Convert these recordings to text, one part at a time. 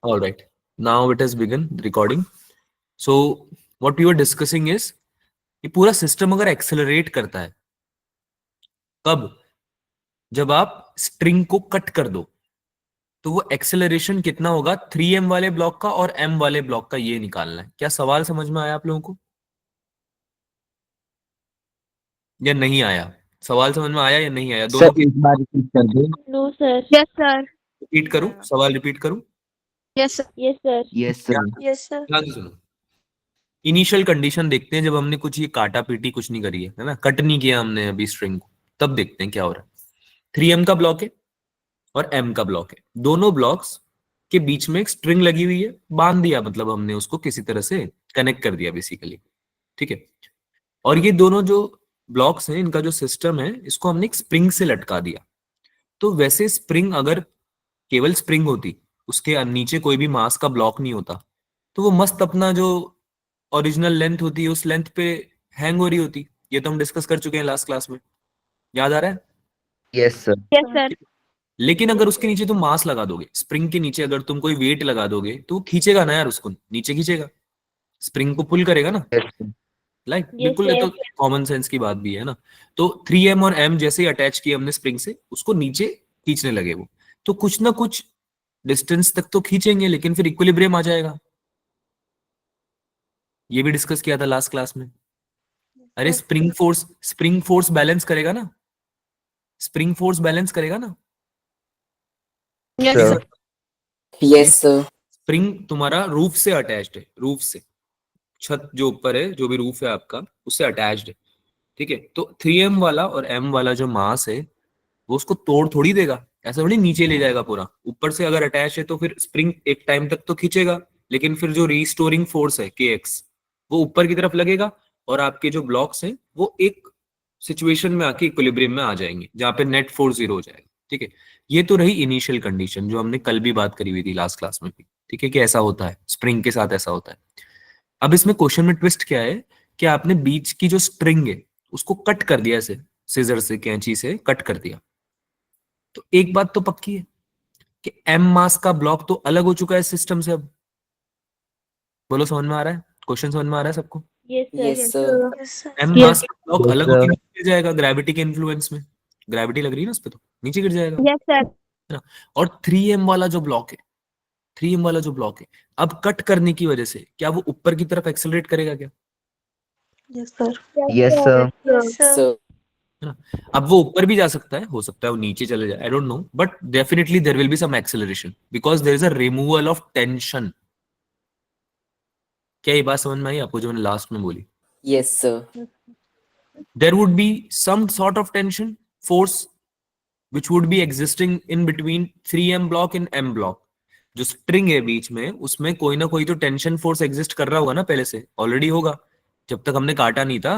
All right. Now it has begun recording. So what we were discussing is ये पूरा system अगर accelerate करता है कब, जब आप स्ट्रिंग को कट कर दो, तो वो एक्सेलरेशन कितना होगा 3m वाले ब्लॉक का और m वाले ब्लॉक का, ये निकालना है। क्या सवाल समझ में आया आप लोगों को या नहीं आया? सवाल समझ में आया या नहीं आया दोनों सर की? एक बार रिपीट कर दो। No sir. Yes sir. Repeat करूं? सवाल रिपीट करूं? Yes sir. Yes sir. Yes sir. Yes sir. ध्यान से सुनो। इनिशियल कंडीशन देखते हैं जब हमने कुछ ये काटा पीटी कुछ नहीं करी है ना, कट नहीं किया हमने अभी स्ट्रिंग को, तब देखते हैं क्या हो रहा है। 3m का ब्लॉक है और m का ब्लॉक है, दोनों ब्लॉक्स के बीच में एक स्ट्रिंग लगी हुई है, बांध दिया, मतलब हमने उसको किसी तरह से कनेक्ट कर दिया बेसिकली, ठीक है। और ये दोनों जो ब्लॉक्स हैं, इनका जो सिस्टम है, इसको हमने एक स्प्रिंग से लटका दिया। तो वैसे स्प्रिंग अगर केवल स्प्रिंग होती, उसके नीचे कोई भी मास का ब्लॉक नहीं होता, तो वो मस्त अपना जो ओरिजिनल लेंथ होती है उस लेंथ पे हैंग हो रही होती। ये तो हम डिस्कस कर चुके हैं लास्ट क्लास में, याद आ रहा है? Yes sir. Yes sir. लेकिन अगर उसके नीचे तुम मास लगा दोगे, स्प्रिंग के नीचे अगर तुम कोई वेट लगा दोगे, तो वो खींचेगा ना यार, उसको नीचे खींचेगा, स्प्रिंग को पुल करेगा ना, यस सर। लाइक Yes, बिल्कुल। ये sir. तो कॉमन सेंस की बात भी है ना। तो 3m और m जैसे ही अटैच किए हमने स्प्रिंग से, उसको नीचे खींचने लगे वो, तो कुछ ना कुछ डिस्टेंस तक तो खींचेंगे, लेकिन फिर इक्विलिब्रियम आ जाएगा। ये भी डिस्कस किया था लास्ट क्लास में। अरे स्प्रिंग फोर्स बैलेंस करेगा ना, स्प्रिंग फोर्स बैलेंस करेगा ना। Yes sir. Sir. Yes sir. Spring तुम्हारा रूफ से अटैच्ड है, रूफ से, छत जो ऊपर है, जो भी रूफ है आपका, उससे अटैच्ड है, ठीक है। तो 3m वाला और m वाला जो मास है, वो उसको तोड़ थोड़ी देगा, ऐसा थोड़ी नीचे ले जाएगा पूरा। ऊपर से अगर अटैच है तो फिर स्प्रिंग एक टाइम तक तो खींचेगा, लेकिन फिर जो रीस्टोरिंग फोर्स है kx, वो ऊपर की तरफ लगेगा, और आपके जो ब्लॉक्स हैं वो एक सिचुएशन में आके इक्विलिब्रियम में आ जाएंगे, जहां पे नेट फोर्स जीरो हो जाएगा, ठीक है। ये तो रही इनिशियल कंडीशन जो हमने कल भी बात करी हुई थी लास्ट क्लास में भी, ठीक है, कि ऐसा होता है स्प्रिंग के साथ, ऐसा होता है। अब इसमें क्वेश्चन में ट्विस्ट क्या है कि आपने बीच की जो स्ट्रिंग है उसको कट कर दिया, ऐसे सीजर से, कैंची से कट कर दिया। तो एक बात तो पक्की है कि एम मास का ब्लॉक तो अलग हो चुका है सिस्टम से। अब बोलो, समझ में आ रहा है? क्वेश्चन समझ में आ रहा है सबको? Yes, sir. Yes sir. Yes sir. Um Yes. Mass का ब्लॉक यस अलग होकर सर। नीचे गिर जाएगा ग्रेविटी के इन्फ्लुएंस में, ग्रेविटी लग रही है ना उस पर, तो नीचे गिर जाएगा, यस सर। है ना। और 3m वाला जो ब्लॉक है, 3m वाला जो ब्लॉक है, अब कट करने की वजह से क्या वो ऊपर की तरफ एक्सेलरेट करेगा क्या? Yes sir. Yes sir. Yes sir. है ना। अब वो ऊपर भी जा सकता है, हो सकता है वो नीचे चले जाए, I don't know, but definitely there will be some acceleration because there is a removal of tension. क्या ये बात समझ में आई आपको जो मैंने लास्ट में बोली? Yes sir. There would be some sort of tension force which would be existing in between 3m block and m block। जो स्ट्रिंग है बीच में, उसमें कोई ना कोई तो टेंशन फोर्स एग्जिस्ट कर रहा होगा ना, पहले से ऑलरेडी होगा। जब तक हमने काटा नहीं था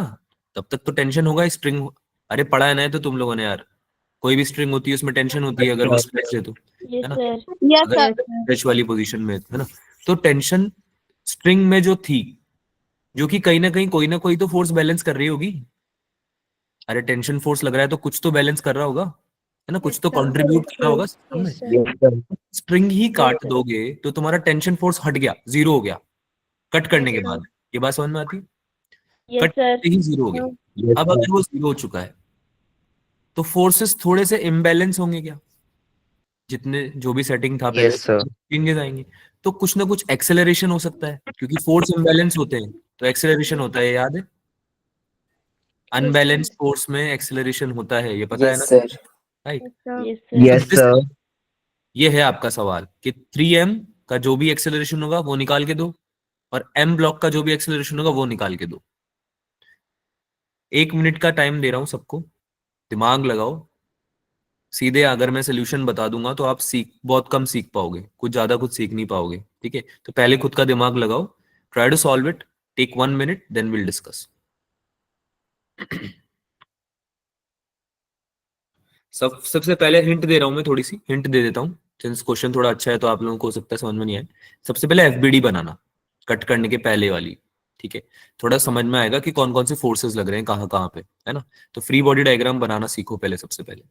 तब तक तो टेंशन होगा स्ट्रिंग। अरे पढ़ा है ना, तो तुम लोगों ने यार, कोई भी स्ट्रिंग होती है उसमें टेंशन होती है अगर वो स्ट्रेच है तो, Yes, है ना, sir. यस अगर सर। स्ट्रेच वाली पोजीशन में है ना। तो टेंशन स्ट्रिंग में जो थी, जो कि कहीं ना कहीं कोई ना कोई तो फोर्स बैलेंस कर रही होगी। अरे टेंशन फोर्स लग रहा है तो कुछ तो बैलेंस कर रहा होगा, है ना, कुछ तो कंट्रीब्यूट कर रहा होगा सिस्टम में। Yes sir. Yes sir. String ही काट दोगे तो तुम्हारा टेंशन फोर्स हट गया, जीरो हो गया कट करने के यस बाद। ये बात समझ में आती है? Yes, cut sir. करते ही जीरो हो गया। यस अब सर। अगर वो जीरो हो चुका है तो फोर्सेस थोड़े से इम्बैलेंस होंगे क्या, जितने जो भी सेटिंग था पहले यस सर। चेंजेस आएंगे, तो कुछ ना कुछ एक्सेलरेशन हो सकता है, क्योंकि फोर्स इम्बैलेंस होते हैं तो एक्सेलरेशन होता है, याद है? अनबैलेंस फोर्स में एक्सेलरेशन होता है, ये पता है ना, yes sir. Right. Yes, sir. Yes sir. ये है आपका सवाल कि 3m का जो भी एक्सेलरेशन होगा वो निकाल के दो, और m ब्लॉक का जो भी एक्सेलरेशन होगा वो निकाल के दो। 1 मिनट का टाइम दे रहा हूं सबको, दिमाग लगाओ। सीधे अगर मैं सोल्यूशन बता दूंगा तो आप बहुत कम सीख पाओगे, कुछ ज्यादा कुछ सीख नहीं पाओगे, ठीक है। तो पहले खुद का दिमाग लगाओ, try to solve it, take 1 minute, then will discuss. सबसे पहले हिंट दे रहा हूं, मैं थोड़ी सी हिंट दे देता हूँ, सिंस क्वेश्चन थोड़ा अच्छा है तो आप लोगों को हो सकता है समझ में नहीं आए। सबसे पहले एफबीडी बनाना, कट करने के पहले वाली, ठीक है। थोड़ा समझ में आएगा कि कौन कौन से फोर्सेस लग रहे हैं कहाँ कहाँ पे, है ना। तो फ्री बॉडी डायग्राम बनाना सीखो पहले, सबसे पहले।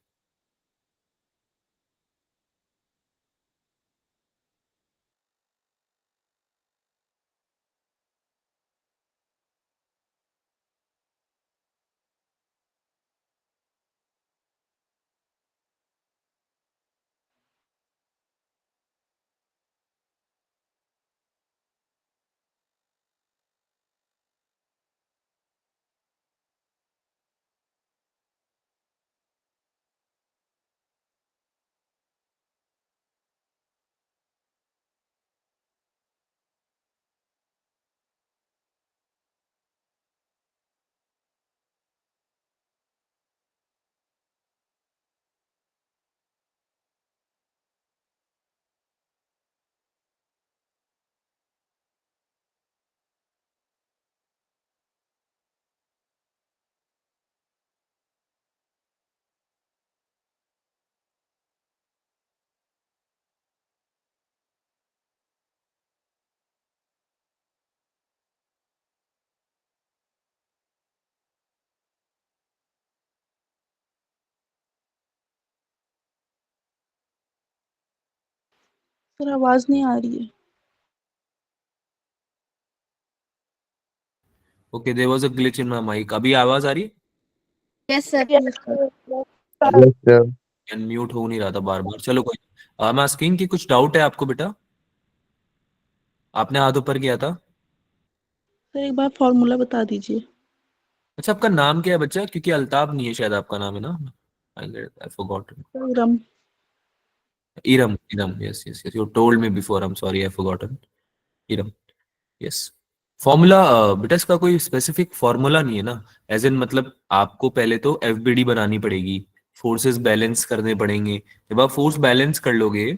सर आवाज नहीं आ रही है। Okay, there was a glitch in my mic. अभी आवाज आ रही है? Yes sir. Yes, sir. Yes, sir. Unmute हो नहीं रहा था बार बार। चलो कोई, आई एम आस्किंग कि कुछ डाउट है आपको बेटा? आपने हाथ ऊपर किया था। सर एक बार फॉर्मूला बता दीजिए। अच्छा, आपका नाम क्या है बच्चा? क्योंकि अल्ताफ नहीं है शायद आपका नाम, है ना? I forgot. Sir rum. Iram, Iram, yes yes yes, you told me before, I am sorry, I forgotten. Iram, yes. Formula बेटा इसका कोई स्पेसिफिक फॉर्मूला नहीं है ना। एज इन मतलब आपको पहले तो एफबीडी बनानी पड़ेगी, फोर्सेस बैलेंस करने पड़ेंगे। जब आप फोर्स बैलेंस कर लोगे,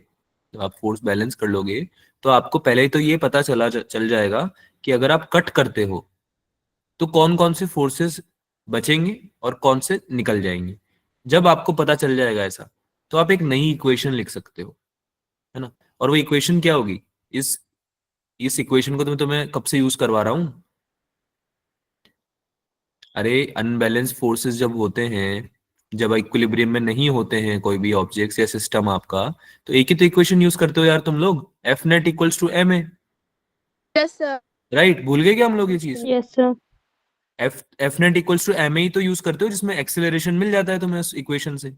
जब आप फोर्स बैलेंस कर लोगे, तो आपको पहले तो ये पता चल जाएगा कि अगर आप कट करते हो तो कौन कौन से फोर्सेस बचेंगे और कौन से निकल जाएंगे। जब आपको पता चल जाएगा ऐसा, तो आप एक नई इक्वेशन लिख सकते हो, है ना? और वो इक्वेशन क्या होगी? इस इस इक्वेशन को तो मैं तुम्हें कब से यूज करवा रहा हूं। अरे, अनबैलेंस फोर्सेस जब होते हैं, जब इक्विलिब्रियम में नहीं होते हैं कोई भी ऑब्जेक्ट्स या सिस्टम आपका, तो एक ही तो इक्वेशन यूज करते हो यार तुम लोग, F net equals to M A. Yes sir. Right, भूल गए क्या हम लोग ये चीज? Yes, sir. F net equals to M A ही तो यूज करते हो, जिसमें एक्सेलरेशन मिल जाता है तुम्हें उस इक्वेशन से।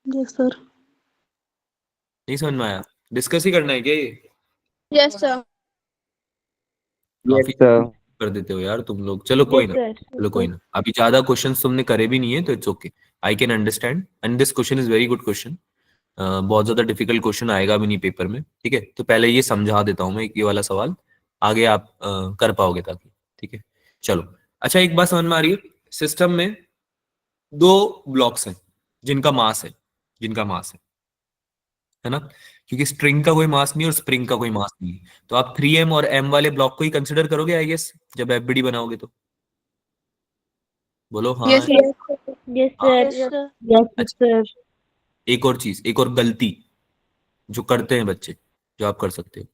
Yes sir. नहीं समझ में आया? डिस्कस ही करना है क्या ये? Yes sir. Yes, काफी sir. कर देते हो यार तुम लोग। चलो कोई Yes, ना, sir. चलो कोई ना, अभी ज्यादा क्वेश्चंस तुमने करे भी नहीं है तो it's okay. I can understand and this question is very good question. बहुत ज्यादा डिफिकल्ट क्वेश्चन आएगा भी नहीं पेपर में, ठीक है? तो पहले ये समझा देता हूँ मैं, ये वाला सवाल आगे आप कर पाओगे ताकि, ठीक है? चलो, अच्छा एक बात समझ में आ रही है? सिस्टम में दो ब्लॉक्स हैं जिनका मास है, जिनका मास है ना? क्योंकि स्ट्रिंग का कोई मास नहीं और स्प्रिंग का कोई मास नहीं है, तो आप 3m और m वाले ब्लॉक को ही कंसिडर करोगे आई गेस, जब एफबीडी बनाओगे तो। बोलो हाँ। Yes sir. Yes, हाँ। sir. Yes sir. Yes, अच्छा, sir. एक और चीज, एक और गलती जो करते हैं बच्चे, जो आप कर सकते हो।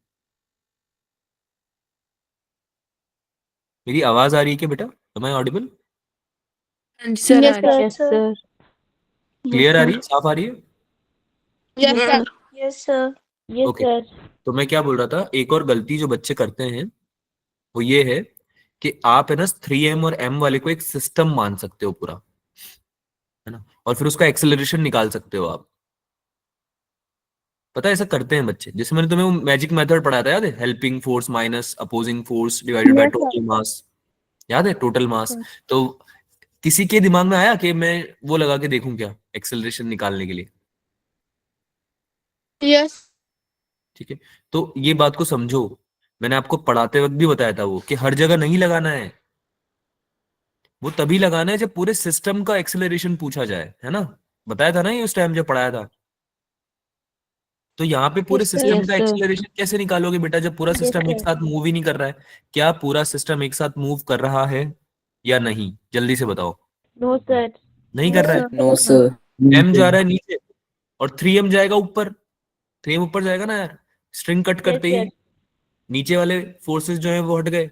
मेरी आवाज आ रही है क्या बेटा? Am I audible? Sir Yes, sir. Yes, sir. Yes clear आ रही है? सर। साफ आ रही है? Yes sir. Yes, sir. Yes, okay, sir. तो मैं क्या बोल रहा था, एक और गलती जो बच्चे करते हैं वो ये है कि आप है ना 3m और m वाले को एक सिस्टम मान सकते हो पूरा, है ना? और फिर उसका एक्सेलरेशन निकाल सकते हो आप। पता है ऐसा करते हैं बच्चे, जैसे मैंने तुम्हें वो मैजिक मेथड पढ़ाया था, याद है? Helping force minus opposing force divided by Yes, sir. Total mass. याद है टोटल मास? Sir. तो किसी के दिमाग में आया कि मैं वो लगा के देखूं क्या एक्सेलरेशन निकालने के लिए? यस। ठीक है, तो ये बात को समझो। मैंने आपको पढ़ाते वक्त भी बताया था वो, कि हर जगह नहीं लगाना है। वो तभी लगाना है जब पूरे सिस्टम का एक्सेलरेशन पूछा जाए, है ना? बताया था ना ये उस टाइम जब पढ़ाया था। तो यहाँ पे पूरे Yes, sir. सिस्टम Yes, का sir. एक्सेलरेशन कैसे निकालोगे बेटा, जब पूरा Yes, सिस्टम एक sir. साथ मूव ही नहीं कर रहा है? क्या पूरा सिस्टम एक साथ मूव कर रहा है या नहीं? जल्दी से बताओ। No, sir. नहीं No, कर रहा sir. No, है। sir. एम जा रहा है नीचे और 3m जाएगा ऊपर। 3m ऊपर जाएगा ना यार, स्ट्रिंग कट Yes, करते sir. ही नीचे वाले फोर्सेस जो है वो हट गए।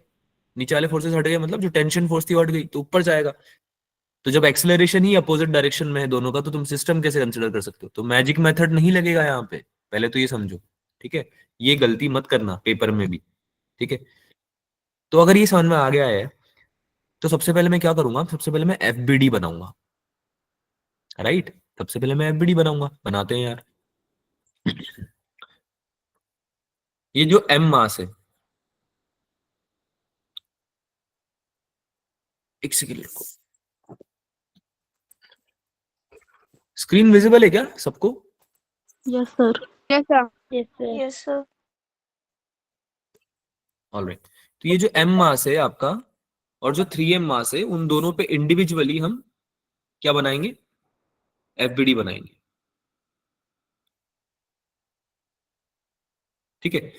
नीचे वाले फोर्सेस हट गए मतलब जो टेंशन फोर्स थी वो हट गई, तो ऊपर जाएगा। तो जब एक्सेलरेशन ही अपोजिट डायरेक्शन में है दोनों का, तो तुम सिस्टम कैसे कंसिडर कर सकते हो? तो मैजिक मेथड नहीं लगेगा यहाँ पे, पहले तो ये समझो, ठीक है? ये गलती मत करना पेपर में भी, ठीक है? तो अगर ये समझ में आ गया है, तो सबसे पहले मैं क्या करूंगा, सबसे पहले मैं एफबीडी बनाऊंगा। राइट, सबसे पहले मैं एफबीडी बनाऊंगा। बनाते हैं यार। ये जो एम मास है, एक सेकेंड रुको, स्क्रीन विजिबल है क्या सबको? Yes sir. Yes sir. Yes, sir. Yes sir. Alright, तो ये जो एम मास है आपका और जो 3m मास है, उन दोनों पे इंडिविजुअली हम क्या बनाएंगे? एफबीडी बनाएंगे, ठीक है?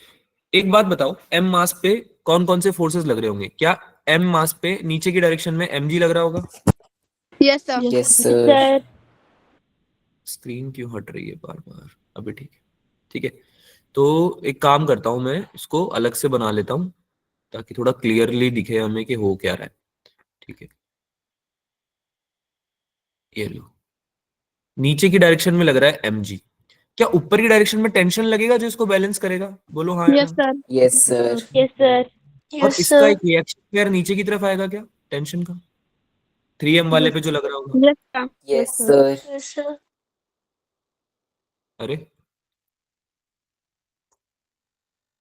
एक बात बताओ, एम मास पे कौन कौन से फोर्सेस लग रहे होंगे? क्या एम मास पे नीचे की डायरेक्शन में mg लग रहा होगा? Yes sir. Yes, Yes, sir. sir. Screen क्यों हट रही है बार बार? अभी ठीक है, ठीक है। तो एक काम करता हूं, मैं इसको अलग से बना लेता हूं ताकि थोड़ा क्लियरली दिखे हमें कि हो क्या रहा है, ठीक है? ये लो, नीचे की डायरेक्शन में लग रहा है mg, क्या ऊपर की डायरेक्शन में टेंशन लगेगा जो इसको बैलेंस करेगा? बोलो हाँ या Yes, ना। sir. Yes, sir. Yes, sir. और इसका एक रिएक्शन पेयर नीचे की तरफ आएगा क्या टेंशन का? 3m वाले पे जो लग रहा होगा। Yes, sir. Yes, sir. Yes, sir. अरे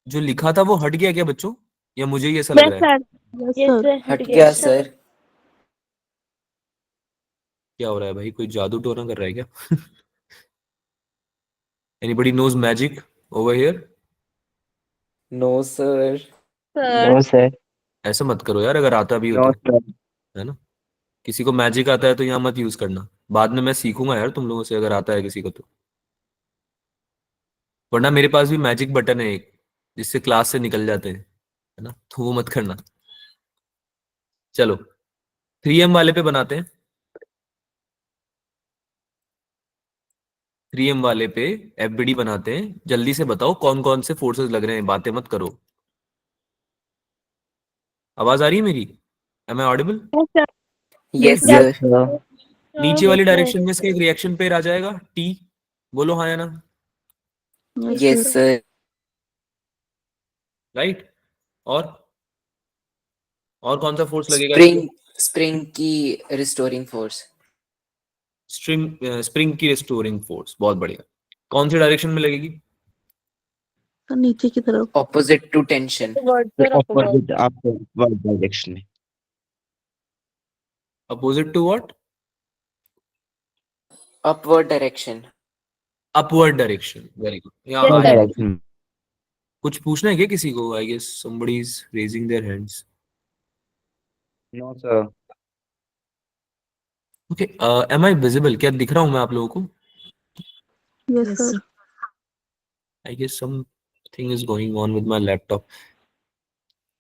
जो लिखा था वो हट गया क्या बच्चों, या मुझे ही ऐसा लग Yes, रहा है? sir. Yes, sir. हट गया sir. क्या हो रहा है भाई, कोई जादू टोना कर रहा है क्या? Anybody knows magic over here? No, sir. No sir. ऐसा मत करो यार, अगर आता भी हो नो तो, सर। है ना। किसी को मैजिक आता है तो यहाँ मत यूज करना, बाद में मैं सीखूंगा यार तुम लोगों से अगर आता है किसी को तो। वरना मेरे पास भी मैजिक बटन है एक, जिससे क्लास से निकल जाते हैं, है ना, तो वो मत करना। चलो 3m वाले पे बनाते हैं। 3m वाले पे एफबीडी बनाते हैं। जल्दी से बताओ कौन कौन से फोर्सेस लग रहे हैं, बातें मत करो। आवाज आ रही है मेरी? Am I audible? Yes, sir. Yes, yes sir. Sir. नीचे वाली Yes, sir. डायरेक्शन में इसका एक रिएक्शन पेयर आ जाएगा टी। बोलो हाँ या ना। Yes, sir. राइट। और कौन सा फोर्स लगेगा? Spring की restoring force. स्प्रिंग की रिस्टोरिंग फोर्स, बहुत बढ़िया। कौन सी डायरेक्शन में लगेगी? तो नीचे की तरफ। Opposite to tension. अपोजिट आपको वर्ड डायरेक्शन में। Opposite to what? Upward direction. Upward direction, very good. यहाँ Yes, आ वर्ड है। sir. डायरेक्शन में। कुछ पूछना है क्या किसी को? I guess somebody is raising their hands. No sir. Okay, am I visible? क्या दिख रहा हूँ मैं आप लोगों को? Yes, sir. I guess something is going on with my laptop.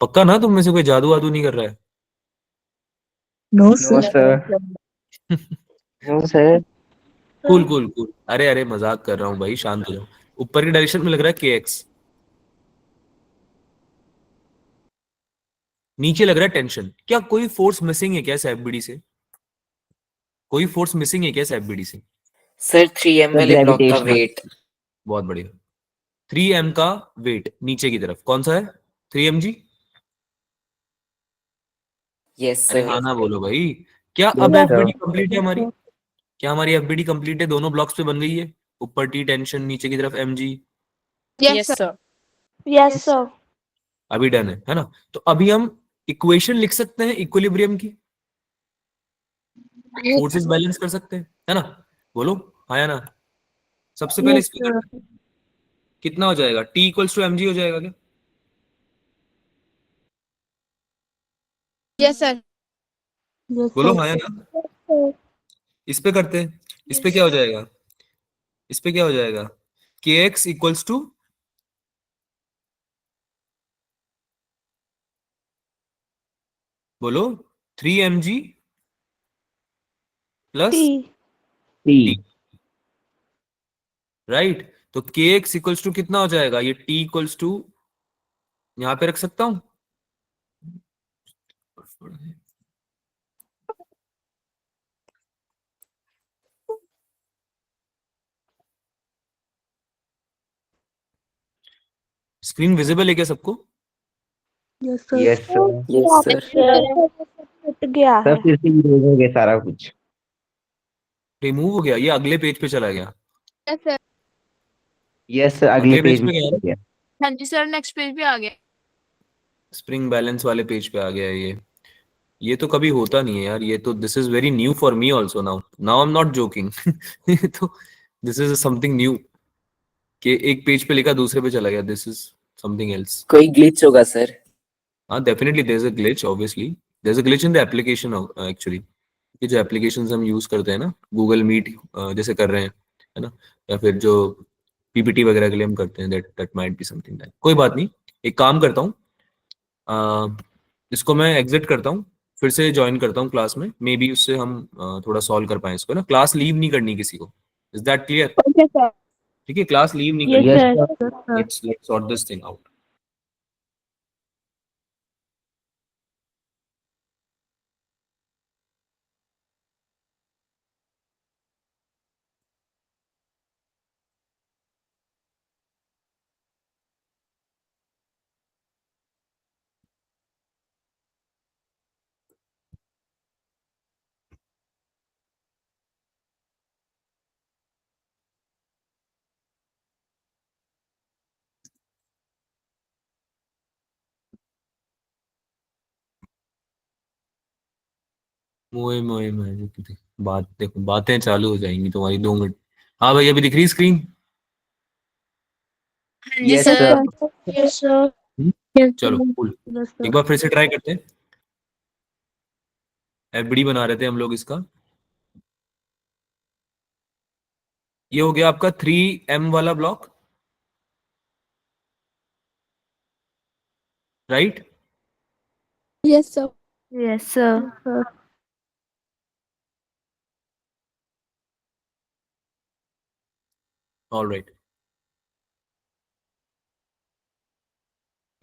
पक्का ना तुम में से कोई जादू वादू नहीं कर रहा है? No sir. No sir. Cool cool cool, अरे अरे मजाक कर रहा हूँ भाई, शांत हो जाओ। ऊपर की डायरेक्शन में लग रहा है के एक्स, नीचे लग रहा है टेंशन। क्या कोई फोर्स मिसिंग है क्या इस एफबीडी से? कोई फोर्स मिसिंग है क्या इस एफबीडी से? Sir, 3m सर वाले block का ग्रेविटेशनल। weight. बहुत बढ़िया। 3m का वेट नीचे की तरफ कौन सा है? 3mg? Yes, अरे sir. हाँ ना बोलो भाई। क्या अब यस एफबीडी सर। कंप्लीट है हमारी? क्या हमारी एफबीडी कंप्लीट है? दोनों ब्लॉक्स पे बन गई है। ऊपर टी टेंशन, नीचे की तरफ MG. Yes, sir. Yes, sir. अभी डन है ना। तो अभी हम इक्वेशन लिख सकते हैं इक्विलिब्रियम की, फोर्सेस बैलेंस कर सकते हैं, है ना। बोलो हाँ या ना। सबसे पहले Yes, इस पे sir. करते हैं। कितना हो जाएगा? टी इक्वल्स टू एमजी हो जाएगा क्या? Yes, sir. Yes, बोलो sir. हाँ या ना। इस पे करते हैं। इस पे क्या हो जाएगा? इस पे क्या हो जाएगा? के एक्स इक्वल्स टू, बोलो, 3mg plus T. T. T. Right. तो के एक्स इक्वल्स टू कितना हो जाएगा? ये टी इक्वल्स टू, यहां पे रख सकता हूं। स्क्रीन विजिबल है क्या सबको? Yes, sir. Yes sir. Yes, sir. Sir. हट गया सर है। फिर से यूज हो गया सारा कुछ। रिमूव हो गया? ये अगले पेज पे चला गया? Yes, sir. यस सर अगले अगले पेज पेज में पे गया हो ना? गया। हाँ जी सर, नेक्स्ट पेज पे आ गया। स्प्रिंग बैलेंस वाले पेज पे आ गया है ये तो कभी होता नहीं है यार, ये तो this is very new for me also. Now now I am not joking. तो दिस इज समथिंग न्यू कि एक पेज पे लिखा दूसरे पे चला गया। This is something else. कोई glitch होगा sir. हाँ definitely there is a glitch, obviously there is a glitch in the application actually. ये जो एप्लीकेशंस हम यूज करते हैं ना, गूगल मीट जैसे कर रहे हैं, है ना, या फिर जो पीपीटी वगैरह के लिए हम करते हैं, that that might be something that. कोई बात नहीं, एक काम करता हूँ, इसको मैं एग्जिट करता हूँ, फिर से ज्वाइन करता हूँ क्लास में। मे बी उससे हम थोड़ा सॉल्व कर पाए इसको ना। क्लास लीव नहीं करनी किसी को, is that clear? Okay, sir. ठीक है, क्लास लीव नहीं Yes, करनी। Yes sir. Sir. Yes, sir. Let's sort this thing out. मोए मोए मोए बात देखो, बातें चालू हो जाएंगी तुम्हारी 2 मिनट। हाँ भाई, अभी दिख रही स्क्रीन? हाँ जी Yes, sir. sir. Yes, sir. चलो cool। Yes, sir. एक बार फिर से ट्राई करते हैं। एफबीडी बना रहे थे हम लोग इसका। ये हो गया आपका 3M वाला block, right? Yes sir. Yes, sir. Alright.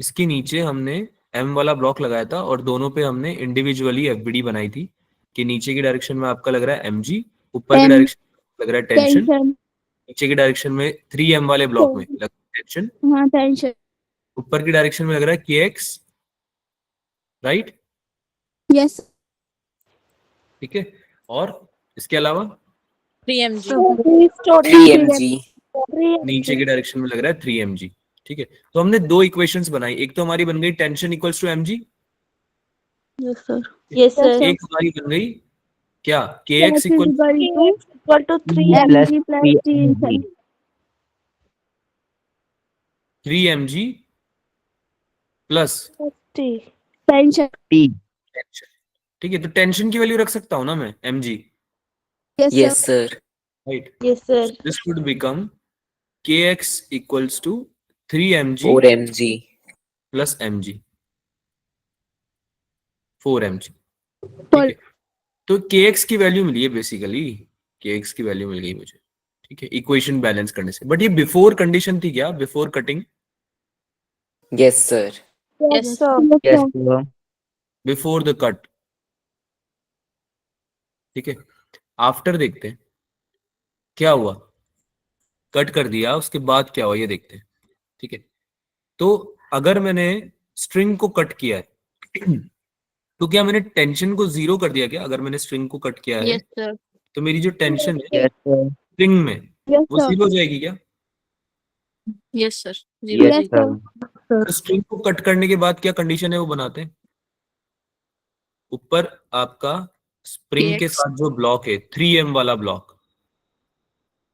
इसके नीचे हमने M वाला ब्लॉक लगाया था और दोनों पे हमने इंडिविजुअली एफबीडी बनाई थी। कि नीचे की डायरेक्शन में आपका लग रहा है mg, ऊपर की M डायरेक्शन में लग रहा है टेंशन, टेंशन। नीचे की डायरेक्शन में 3M वाले ब्लॉक में लग रहा है टेंशन, हाँ टेंशन। ऊपर की डायरेक्शन में लग रहा है kx, राइट? यस। ठीक है। और इसके अलावा 3 mg। Story. 3 mg. नीचे की डायरेक्शन में लग रहा है 3mg। ठीक है, तो हमने 2 इक्वेशंस बनाई। एक तो हमारी बन गई tension equals to mg, Yes, sir. Yes, sir. एक हमारी बन गई क्या, kx equal Equal to 3 Plus mg plus 3 T mg. 3mg plus T. Tension. T. Tension. ठीक है, तो टेंशन की वैल्यू रख सकता हूं ना मैं, mg, yes Yes, sir. sir. Right? Yes, sir. This would become kx equals to 3mg 4 mg. Plus mg, 4mg। ठीक पर है, तो kx की वैल्यू मिली है बेसिकली, kx की वैल्यू मिल गई मुझे। ठीक है, इक्वेशन बैलेंस करने से। बट ये बिफोर कंडीशन थी क्या, before cutting? Yes, sir. Yes, sir. Yes, sir. Before the cut. ठीक है, आफ्टर देखते हैं क्या हुआ। कट कर दिया, उसके बाद क्या हुआ ये देखते हैं। ठीक है, तो अगर मैंने स्ट्रिंग को कट किया है तो क्या मैंने टेंशन को 0 कर दिया क्या? अगर मैंने स्ट्रिंग को कट किया है यस सर। तो मेरी जो टेंशन है Yes, sir. स्ट्रिंग में यस वो सर। 0 हो जाएगी क्या? Yes sir. Yes, yes sir. Sir. तो स्ट्रिंग को कट करने के बाद क्या कंडीशन है वो बनाते हैं। ऊपर आपका स्प्रिंग के kx। साथ जो ब्लॉक है 3M वाला ब्लॉक,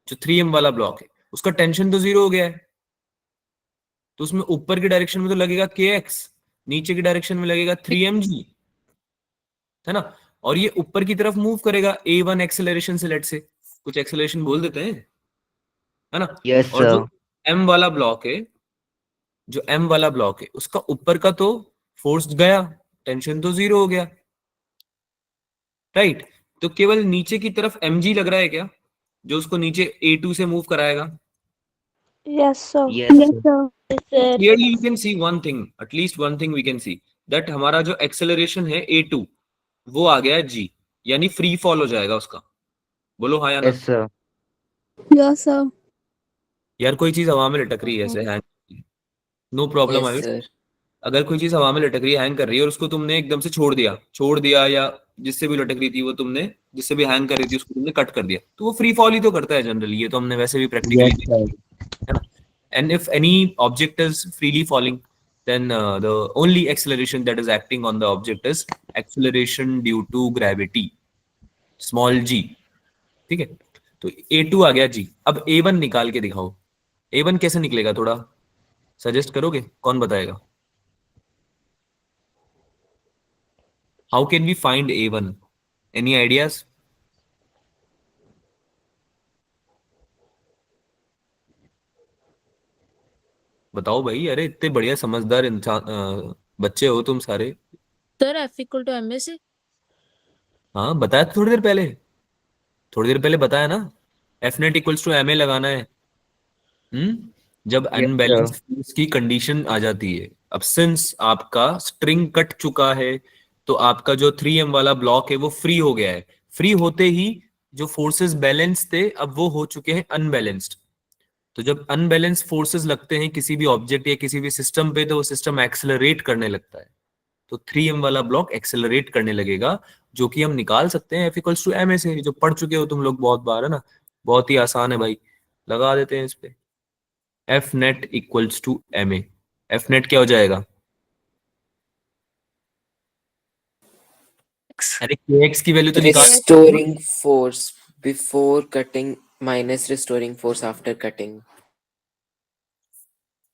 जो 3M वाला ब्लॉक है उसका टेंशन तो 0 हो गया है, तो उसमें ऊपर की डायरेक्शन में तो लगेगा kx, नीचे की डायरेक्शन में लगेगा 3mg, है ना? और ये ऊपर की तरफ मूव करेगा a1 एक्सेलरेशन से, लेट से कुछ एक्सेलरेशन बोल देते हैं, है ना? Yes, और जो sir. m वाला ब्लॉक है, जो m वाला ब्लॉक है उसका ऊपर का तो फोर्स गया, टेंशन तो 0 हो गया, राइट? तो केवल नीचे की तरफ mg लग रहा है क्या, जो उसको नीचे a2 से मूव कराएगा? Yes, sir. Yes, yes sir. Sir. Yes, sir. Clearly we can see one thing, at least one thing we can see, that हमारा जो एक्सेलरेशन है a2 वो आ गया है g, यानी फ्री फॉल हो जाएगा उसका। बोलो हाँ या ना? Yes, sir. Yes sir. यार कोई चीज हवा में लटक रही है ऐसे, hang, no problem Yes, Ayush. sir. अगर कोई चीज हवा में लटक रही है, हैंग कर रही है, और उसको तुमने एकदम से छोड़ दिया या जिससे भी लटक रही थी वो तुमने, जिससे भी हैंग कर रही थी उसको तुमने कट कर दिया, तो वो फ्री फॉल ही तो करता है जनरली। ये तो हमने वैसे भी प्रैक्टिकली Yes, देखा sir. है ना। And if any object is freely falling, then the only acceleration that is acting on the object is acceleration due to gravity, small g। ठीक है, तो a2 आ गया g। अब a1 निकाल के दिखाओ, a1 कैसे निकलेगा, थोड़ा सजेस्ट करोगे? कौन बताएगा? How can we find a1? Any ideas? बताओ भाई, अरे इतने बढ़िया समझदार इंसान, बच्चे हो तुम सारे। Sir F equal to M A से। हाँ बताया था थोड़ी देर पहले बताया ना, F net equals to M A लगाना है। जब Yes, sir. अनबैलेंस फोर्स की कंडीशन आ जाती है, अब सिंस आपका स्ट्रिंग कट चुका है तो आपका जो 3M वाला ब्लॉक है वो फ्री हो गया है। फ्री होते ही जो फोर्सेस बैलेंस थे अब वो हो चुके हैं अनबैलेंस्ड। तो जब अनबैलेंस फोर्सेस लगते हैं किसी भी ऑब्जेक्ट या किसी भी सिस्टम पे, तो वो सिस्टम एक्सेलरेट करने लगता है। तो 3M वाला ब्लॉक एक्सेलरेट करने लगेगा, जो कि हम निकाल सकते हैं F equals to M A से, जो पढ़ चुके हो तुम लोग बहुत बार, है ना। बहुत ही आसान है भाई, लगा देते हैं इस पे। F net equals to M A. F net क्या हो जाएगा? अरे kx की वैल्यू तो निकाल, Restoring force before cutting minus restoring force after cutting.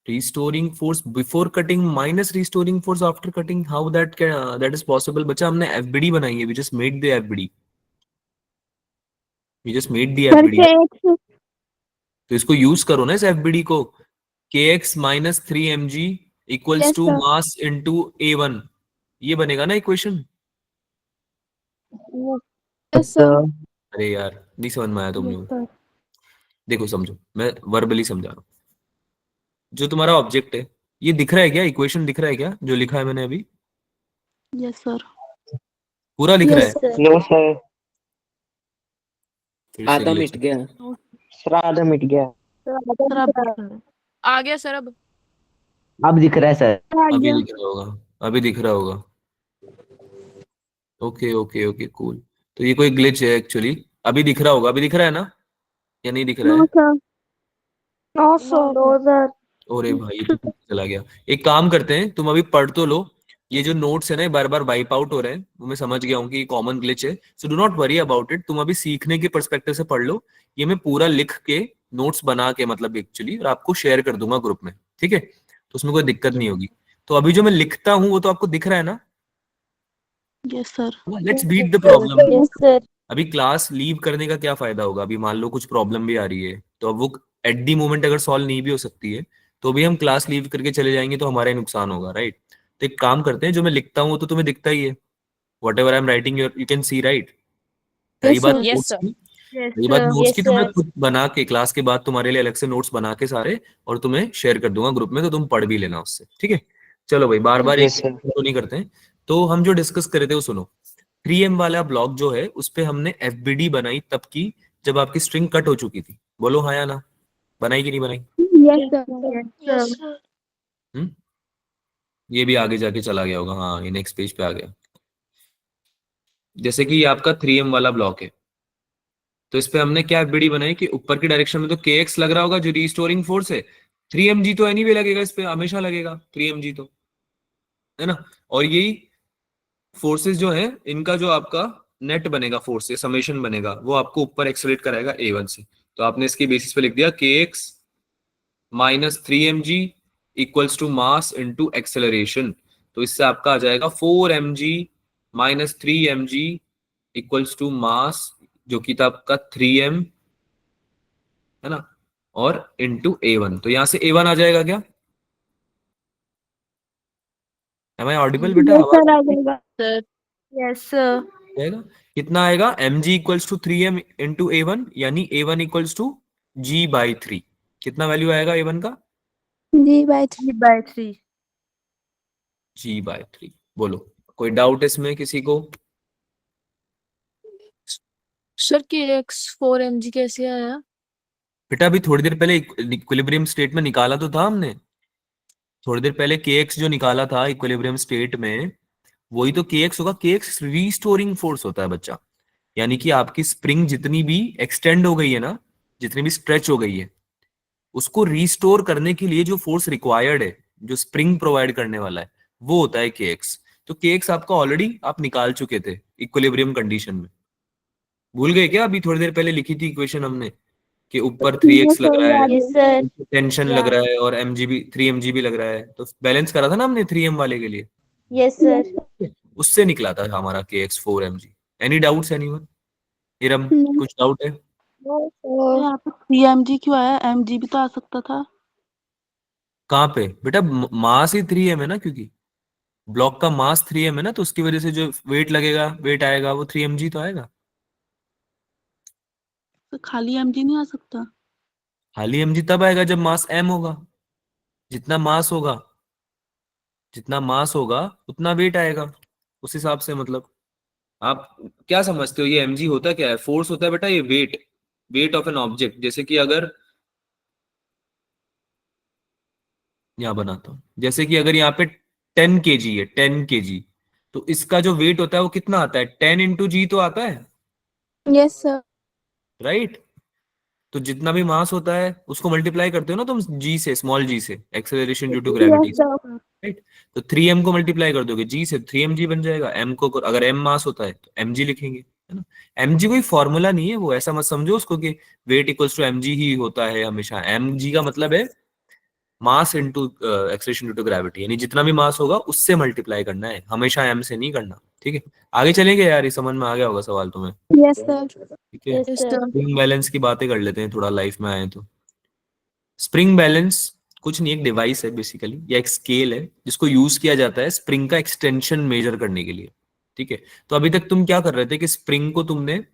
restoring force before cutting minus restoring force after cutting, how that is possible? बच्चा हमने FBD बनाई है, we just made the FBD, we just made the sir FBD. kx तो इसको use करो ना इस FBD को, kx minus 3 mg equals Yes, to sir. mass into a1, ये बनेगा ना इक्वेशन? Yes, sir. अरे यार नहीं समझ में आया तुम yes लोग, sir देखो समझो, मैं वर्बली समझा रहा हूँ। जो तुम्हारा ऑब्जेक्ट है, ये दिख रहा है क्या, इक्वेशन दिख रहा है क्या जो लिखा है मैंने अभी? yes sir पूरा लिख रहा है? yes sir नो सर, फिर से आधा glitch मिट गया। सर आधा मिट गया। सर अब दिख रहा है आ गया सर अब। अब दिख रहा है सर। अभी दिख रहा होगा, अभी दिख रहा होगा। Okay okay okay cool. तो ये कोई ग्लिच है एक्चुअली, अभी दिख रहा होगा, अभी दिख रहा है ना या नहीं दिख रहा no है? sir no sir no sir अरे भाई ये तो पीछे चला गया। एक काम करते हैं, तुम अभी पढ़ तो लो, ये जो नोट्स है ना बार बार वाइप आउट हो रहे हैं, वो मैं समझ गया हूँ कि कॉमन ग्लिच है, so do not worry about it. तुम अभी सीखने के पर्सपेक्टिव से पढ़ लो, ये मैं पूरा लिख के नोट्स बना के मतलब एक्चुअली और आपको शेयर कर दूंगा ग्रुप में, ठीक है? तो उसमें कोई दिक्कत नहीं होगी। तो अभी जो मैं लिखता हूँ वो तो आपको दिख रहा है ना? yes sir let's beat the problem. yes sir अभी क्लास लीव करने का क्या फायदा होगा? अभी मान लो कुछ प्रॉब्लम भी आ रही है, तो अब वो एट दी मोमेंट अगर सॉल्व नहीं भी हो सकती है, तो भी हम क्लास लीव करके चले जाएंगे तो हमारा ही नुकसान होगा, राइट? तो एक काम करते हैं, जो मैं लिखता हूँ वो तो तुम्हें दिखता ही है, what ever I am writing you can see, right? रही Yes, बात sir. Yes, notes sir. की, yes रही बात sir नोट्स yes की, तो मैं sir खुद बना के क्लास के बाद तुम्हारे लिए अलग से नोट्स बना के सारे और तुम्हें शेयर कर दूंगा ग्रुप में, तो तुम पढ़ भी लेना उससे, ठीक है? चलो भाई, बार बार एक यस सर। तो नहीं करते हैं। तो हम जो डिस्कस कर रहे थे वो सुनो। 3M वाला ब्लॉक जो है उस पे हमने FBD बनाई तब की जब आपकी स्ट्रिंग कट हो चुकी थी, बोलो हाँ या ना? बनाई कि नहीं बनाई? yes sir yes sir हम्म, ये भी आगे जाके चला गया होगा, हाँ ये नेक्स्ट पेज पे आ गया। जैसे कि ये आपका 3M वाला ब्लॉक है, तो इस पे हमने क्या FBD बनाई कि ऊपर की डायरेक्शन में तो KX लग रहा होगा जो रीस्टोरिंग फोर्स है, 3mg तो एनी वे लगेगा, इस पे हमेशा लगेगा 3mg तो, है ना? और यही फोर्सेस जो है इनका जो आपका नेट बनेगा, फोर्स से समेशन बनेगा, वो आपको ऊपर एक्सेलरेट कराएगा A1 से। तो आपने इसकी बेसिस पे लिख दिया KX minus 3mg equals to mass into acceleration. तो इससे आपका आ जाएगा 4mg minus 3mg equals to मास, जो कि था आपका 3m, है ना, और इंटू A1। तो यहां से A1 आ जाएगा क्या? एम आई ऑडिबल बेटा? yes आवाज sir आ जाएगा Sir. yes sir आएगा? कितना आएगा? mg equals to 3m into A1, यानी A1 इक्वल्स टू g/3। कितना वैल्यू आएगा A1 का? g/3 g/3। बोलो, कोई डाउट इसमें किसी को? सर KX 4 mg कैसे आया? बेटा अभी थोड़ी देर पहले इक्विलिब्रियम स्टेट में निकाला तो था हमने, थोड़ी देर पहले KX जो निकाला था इक्विलिब्रियम स्टेट में, वही तो KX होगा। KX रीस्टोरिंग फोर्स होता है बच्चा, यानी कि आपकी स्प्रिंग जितनी भी एक्सटेंड हो गई है ना, जितनी भी स्ट्रेच हो गई है, उसको रीस्टोर करने के लिए जो फोर्स रिक्वायर्ड है, जो स्प्रिंग प्रोवाइड करने वाला है, वो होता है KX। तो KX आपका ऑलरेडी आप निकाल चुके थे इक्विलिब्रियम कंडीशन में, भूल गए क्या? अभी थोड़ी देर पहले लिखी थी इक्वेशन हमने कि ऊपर 3x लग रहा है, yes sir टेंशन लग रहा है, और mg भी 3mg भी लग रहा है, तो बैलेंस करा था ना हमने 3m वाले के लिए, yes sir उससे निकला था हमारा KX 4mg। Any doubts anyone? Iram, कुछ डाउट है? यहाँ पे 3mg क्यों आया mg भी तो आ सकता था कहाँ पे बेटा? मास ही 3m है ना, क्योंकि ब्लॉक का मास 3m है ना, तो उसकी वजह से जो वेट लगेगा, वेट आएगा, वो 3mg तो आएगा। तो खाली mg नहीं आ सकता खाली mg तब आएगा जब मास m होगा। जितना मास होगा, जितना मास होगा उतना वेट आएगा, उस हिसाब से मतलब। आप क्या समझते हो ये mg होता क्या है? फोर्स होता है बेटा ये weight, weight of an object. जैसे कि अगर यहाँ बनाता हूँ, जैसे कि अगर यहाँ पे 10 kg है, 10 kg, तो इसका जो वेट होता है वो कितना आता है? 10 × g तो आता है, Yes, sir. राइट? तो जितना भी मास होता है उसको मल्टीप्लाई करते हो ना तुम जी से, स्मॉल जी से, acceleration due to yes gravity. sir right. तो 3m को मल्टीप्लाई कर दोगे g से, 3mg बन जाएगा। m को अगर m मास होता है तो mg लिखेंगे, है ना। mg कोई फॉर्मूला नहीं है, वो ऐसा मत समझो उसको कि वेट इक्वल्स टू mg ही होता है हमेशा। mg का मतलब है mass into acceleration due to gravity, यानी जितना भी मास होगा उससे मल्टीप्लाई करना है, हमेशा m से नहीं करना। ठीक है, आगे चलेंगे यार, ये समझ में आ गया होगा सवाल तुम्हें। Yes sir. ठीक है, यस सर। स्प्रिंग बैलेंस की बातें कर लेते हैं थोड़ा, लाइफ में आए तो। स्प्रिंग बैलेंस कुछ नहीं, एक डिवाइस है बेसिकली, या एक स्केल है जिसको यूज किया जाता है स्प्रिंग का एक्सटेंशन मेजर करने के लिए। ठीक है, तो अभी तक तुम क्या कर रहे थे कि स्प्रिंग को तुमने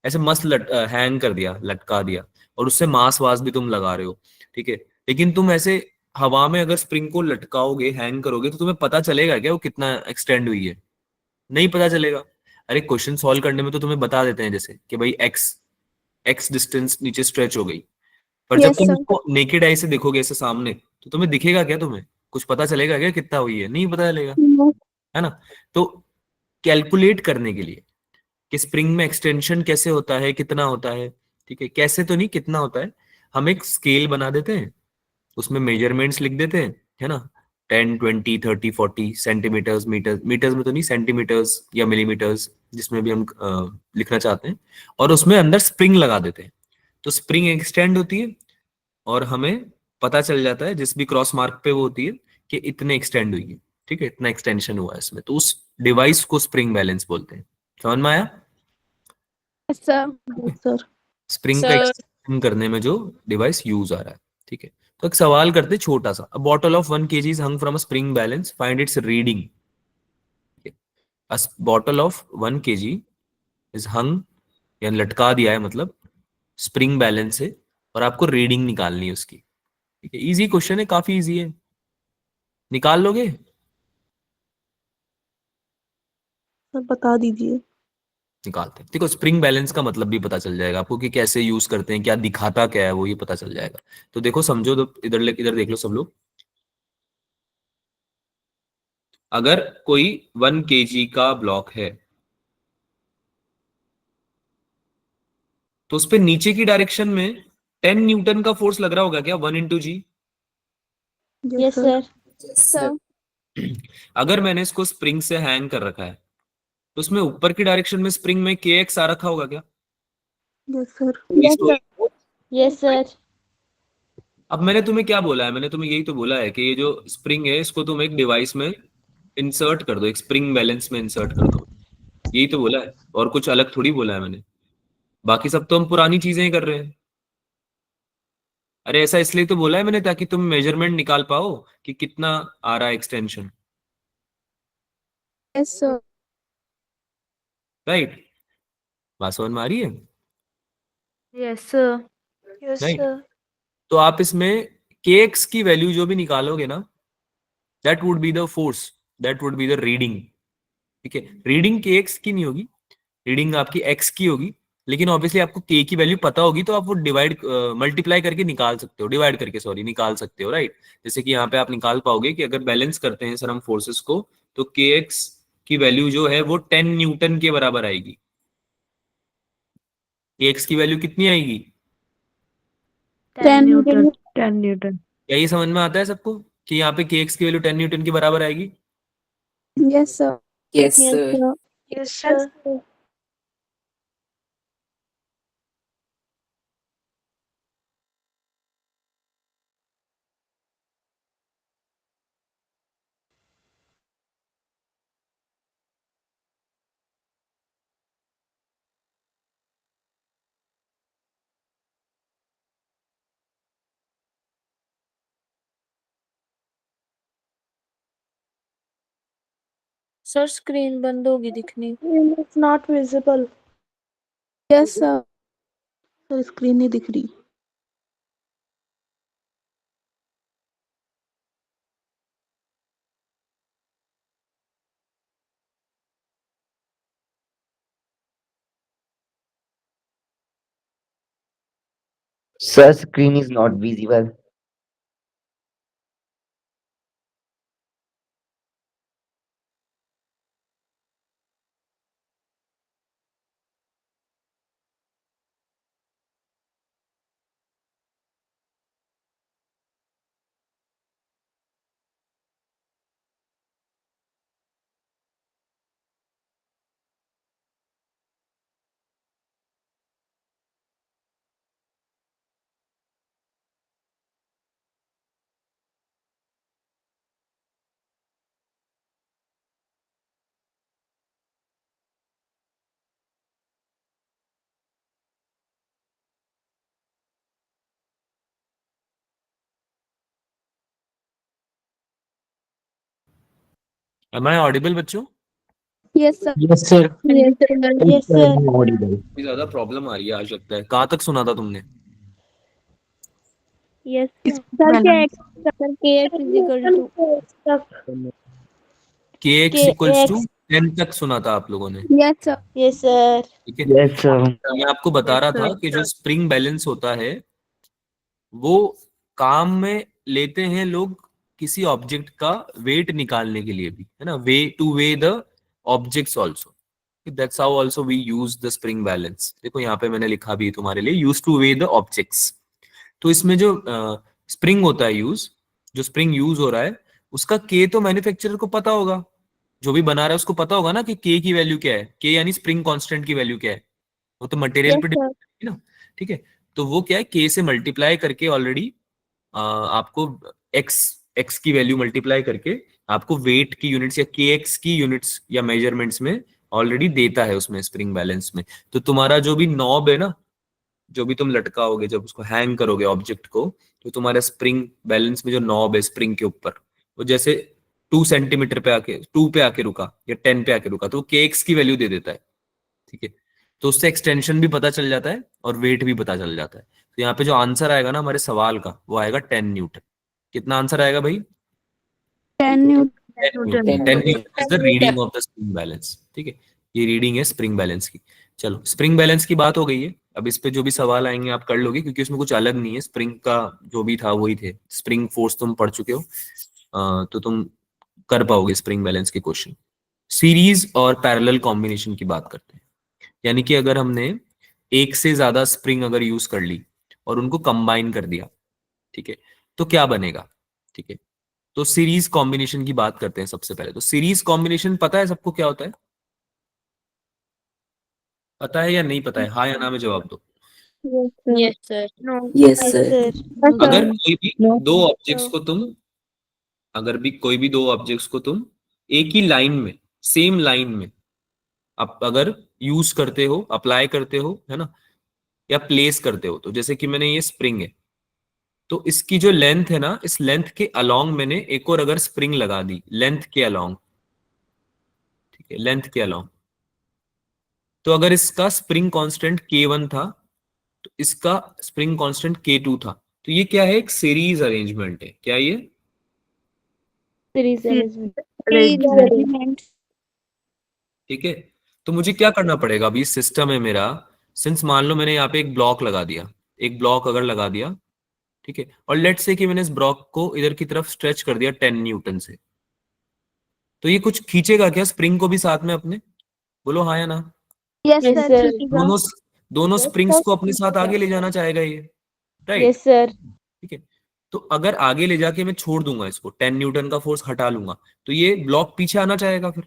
ऐसे मस्त हैंग कर दिया, लटका दिया, और उससे मास वास भी तुम लगा रहे हो। ठीक है, लेकिन तुम ऐसे हवा में अगर स्प्रिंग को लटकाओगे, हैंग करोगे, तो तुम्हें पता चलेगा क्या वो कितना एक्सटेंड हुई है? नहीं पता चलेगा। अरे क्वेश्चन सॉल्व करने में तो तुम्हें बता देते हैं जैसे कि भाई एक्स एक्स डिस्टेंस नीचे स्ट्रेच हो गई, पर जब यस तुम सर। उसको नेकेड आई से देखोगे ऐसे सामने, तो तुम्हें दिखेगा क्या? तुम्हें कुछ पता चलेगा क्या कितना हुई है? नहीं पता चलेगा, है ना। तो कैलकुलेट करने के लिए कि स्प्रिंग में एक्सटेंशन कैसे होता है, कितना होता है, ठीक है, कैसे तो नहीं, कितना होता है, हम एक स्केल बना देते हैं, उसमें मेजरमेंट्स लिख देते हैं, है ना। 10 20 30 40 सेंटीमीटर्स, मीटर, मीटर्स में तो नहीं, सेंटीमीटर्स या मिलीमीटर्स, जिसमें भी हम लिखना चाहते हैं, और उसमें अंदर स्प्रिंग लगा देते हैं। तो स्प्रिंग एक्सटेंड होती है और हमें पता चल जाता है जिस भी क्रॉस मार्क पे वो होती है कि इतने एक्सटेंड हुई है। ठीक है, इतना एक्सटेंशन हुआ है इसमें, तो उस डिवाइस को स्प्रिंग बैलेंस बोलते हैं। समझ में आया? Yes sir. Yes sir. Spring का सर एक्सटेंशन करने में जो डिवाइस यूज आ रहा है। ठीक है, तो एक सवाल करते हैं छोटा सा। A bottle of 1 kg is hung from a spring balance, find its reading. A bottle of 1 kg is hung, यानी लटका दिया है मतलब, स्प्रिंग बैलेंस से, और आपको रीडिंग निकालनी है उसकी। ठीक है, इजी क्वेश्चन है, काफी इजी है, निकाल लोगे? सर बता दीजिए। निकालते हैं, देखो स्प्रिंग बैलेंस का मतलब भी पता चल जाएगा आपको कि कैसे यूज करते हैं, क्या दिखाता क्या है वो, ये पता चल जाएगा। तो देखो समझो, तो इधर इधर देख लो सब लोग। अगर कोई 1 kg का ब्लॉक है, तो उस पे नीचे की डायरेक्शन में 10 न्यूटन का फोर्स लग रहा होगा क्या? 1 × g। Yes sir. Yes, sir. अगर मैंने इसको स्प्रिंग से हैंग कर रखा है, तो उसमें ऊपर की डायरेक्शन में स्प्रिंग में kx आ रखा होगा क्या? Yes sir. Yes sir. Yes sir. अब मैंने तुम्हें क्या बोला है? मैंने तुम्हें यही तो बोला है कि ये जो स्प्रिंग है इसको तुम एक डिवाइस में इंसर्ट कर दो, एक स्प्रिंग बैलेंस में इंसर्ट कर दो, यही तो बोला है, और कुछ अलग थोड़ी बोला है मैंने। बाकी सब तो हम पुरानी चीजें ही कर रहे हैं। अरे ऐसा इसलिए तो बोला है मैंने ताकि तुम मेजरमेंट निकाल पाओ कि कितना आ रहा है एक्सटेंशन। Yes sir. राइट, बात समझ में आ रही है? Yes sir. Yes right, sir. तो आप इसमें kx की वैल्यू जो भी निकालोगे ना, that would be the force, that would be the reading. ठीक है, रीडिंग kx की नहीं होगी, रीडिंग आपकी x की होगी। लेकिन ऑब्वियसली आपको k की वैल्यू पता होगी, तो आप वो डिवाइड मल्टीप्लाई करके निकाल सकते हो, डिवाइड करके सॉरी निकाल सकते हो, राइट। जैसे कि यहाँ पे आप निकाल पाओगे कि अगर बैलेंस करते हैं सर हम फोर्सेस को, तो kx की वैल्यू जो है वो 10 न्यूटन के बराबर आएगी। kx की वैल्यू कितनी आएगी? 10 न्यूटन। 10 न्यूटन। क्या ये समझ में आता है सबको कि यहाँ पे kx की वैल्यू 10 न्यूटन के बराबर आएगी? Yes sir. Yes, yes sir. Sir. Yes sir. Sir screen बंद होगी दिखनी। It's not visible. Yes sir. Sir screen नहीं दिख रही। Sir, screen is not visible. Am I audible बच्चों? Yes, sir. Yes, sir. Yes, sir. Yes, sir. Audible. काफी ज्यादा problem आ रही है आज लगता है। कहाँ तक सुना था तुमने? Yes, sir. Sir, KX is equal to kx equals to KX. 10 तक सुना था आप लोगों ने, Yes, sir. Yes, sir. ठीक है। Yes, sir. मैं आपको बता रहा था कि जो स्प्रिंग बैलेंस होता है वो काम में लेते हैं लोग किसी ऑब्जेक्ट का वेट निकालने के लिए भी, है ना, weigh to weigh the objects also. That's how also we use the spring balance. देखो यहाँ पे मैंने लिखा भी है तुम्हारे लिए, use to weigh the objects. तो इसमें जो स्प्रिंग होता है यूज, जो स्प्रिंग यूज हो रहा है उसका के तो मैन्युफैक्चरर को पता होगा, जो भी बना रहा है उसको पता होगा ना कि के की वैल्यू क्या है, के यानी स्प्रिंग कांस्टेंट की वैल्यू क्या है, वो तो मटेरियल Yes, पे sir. डिपेंड है ना, ठीक है। तो वो क्या है, के से मल्टीप्लाई करके ऑलरेडी आपको एक्स एक्स की वैल्यू मल्टीप्लाई करके आपको वेट की यूनिट्स या के एक्स की यूनिट्स या मेजरमेंट्स में ऑलरेडी देता है उसमें स्प्रिंग बैलेंस में। तो तुम्हारा जो भी नॉब है ना, जो भी तुम लटकाओगे जब उसको हैंग करोगे ऑब्जेक्ट को, तो तुम्हारा स्प्रिंग बैलेंस में जो नॉब है स्प्रिंग के ऊपर, वो जैसे 2 सेंटीमीटर पे आके 2 पे आके रुका या 10 पे आके रुका तो वो के एक्स की वैल्यू दे देता है, ठीक है। तो उससे एक्सटेंशन भी पता चल जाता है और वेट भी पता चल जाता है। तो यहाँ पे जो आंसर आएगा ना हमारे सवाल का, वो आएगा 10 न्यूटन। कितना आंसर आएगा भाई? 10 Newton. 10 Newton is the reading of the spring balance, ठीक है। ये रीडिंग है स्प्रिंग बैलेंस की। चलो स्प्रिंग बैलेंस की बात हो गई है, अब इस पे जो भी सवाल आएंगे आप कर लोगे क्योंकि उसमें कुछ अलग नहीं है, स्प्रिंग का जो भी था वही थे। स्प्रिंग फोर्स तुम पढ़ चुके हो, तो तुम कर पाओगे स्प्रिंग बैलेंस के क्वेश्चन। सीरीज और पैरेलल कॉम्बिनेशन की बात करते हैं, यानी कि अगर हमने एक से ज्यादा स्प्रिंग अगर यूज कर ली और उनको कंबाइन कर दिया, ठीक है, तो क्या बनेगा, ठीक है। तो सीरीज कॉम्बिनेशन की बात करते हैं सबसे पहले। तो सीरीज कॉम्बिनेशन पता है सबको क्या होता है? पता है या नहीं पता है? हाँ या ना में जवाब दो। Yes, sir. No. Yes, Yes, sir. sir. अगर कोई भी No. दो ऑब्जेक्ट्स को तुम एक ही लाइन में, सेम लाइन में आप अगर यूज करते हो, अप्लाई करते हो, है ना, या प्लेस करते हो, तो जैसे कि मैंने ये स्प्रिंग है, तो इसकी जो लेंथ है ना, इस लेंथ के अलोंग मैंने एक और अगर स्प्रिंग लगा दी, लेंथ के अलोंग, ठीक है, लेंथ के अलोंग, तो अगर इसका स्प्रिंग कांस्टेंट K1 था तो इसका स्प्रिंग कांस्टेंट K2 था, तो ये क्या है? एक सीरीज अरेंजमेंट है। क्या ये? Series arrangement. ठीक है। तो मुझे क्या करना पड़ेगा? अभी सिस्टम है मेरा, सिंस मान लो मैंने यहाँ पे एक ब्लॉक लगा दिया, एक ब्लॉक अगर लगा दिया, ठीक है, और लेट्स से कि मैंने इस ब्लॉक को इधर की तरफ स्ट्रेच कर दिया 10 न्यूटन से, तो ये कुछ खींचेगा क्या स्प्रिंग को भी साथ में अपने? बोलो हाँ या ना। Yes, Yes, sir. sir. दोनों दोनों स्प्रिंग्स को अपने साथ आगे ले जाना चाहेगा ये, राइट? Yes, sir. ठीक है। तो अगर आगे ले जाके मैं छोड़ दूंगा इसको, 10 न्यूटन का फोर्स हटा लूंगा, तो ये ब्लॉक पीछे आना चाहेगा, फिर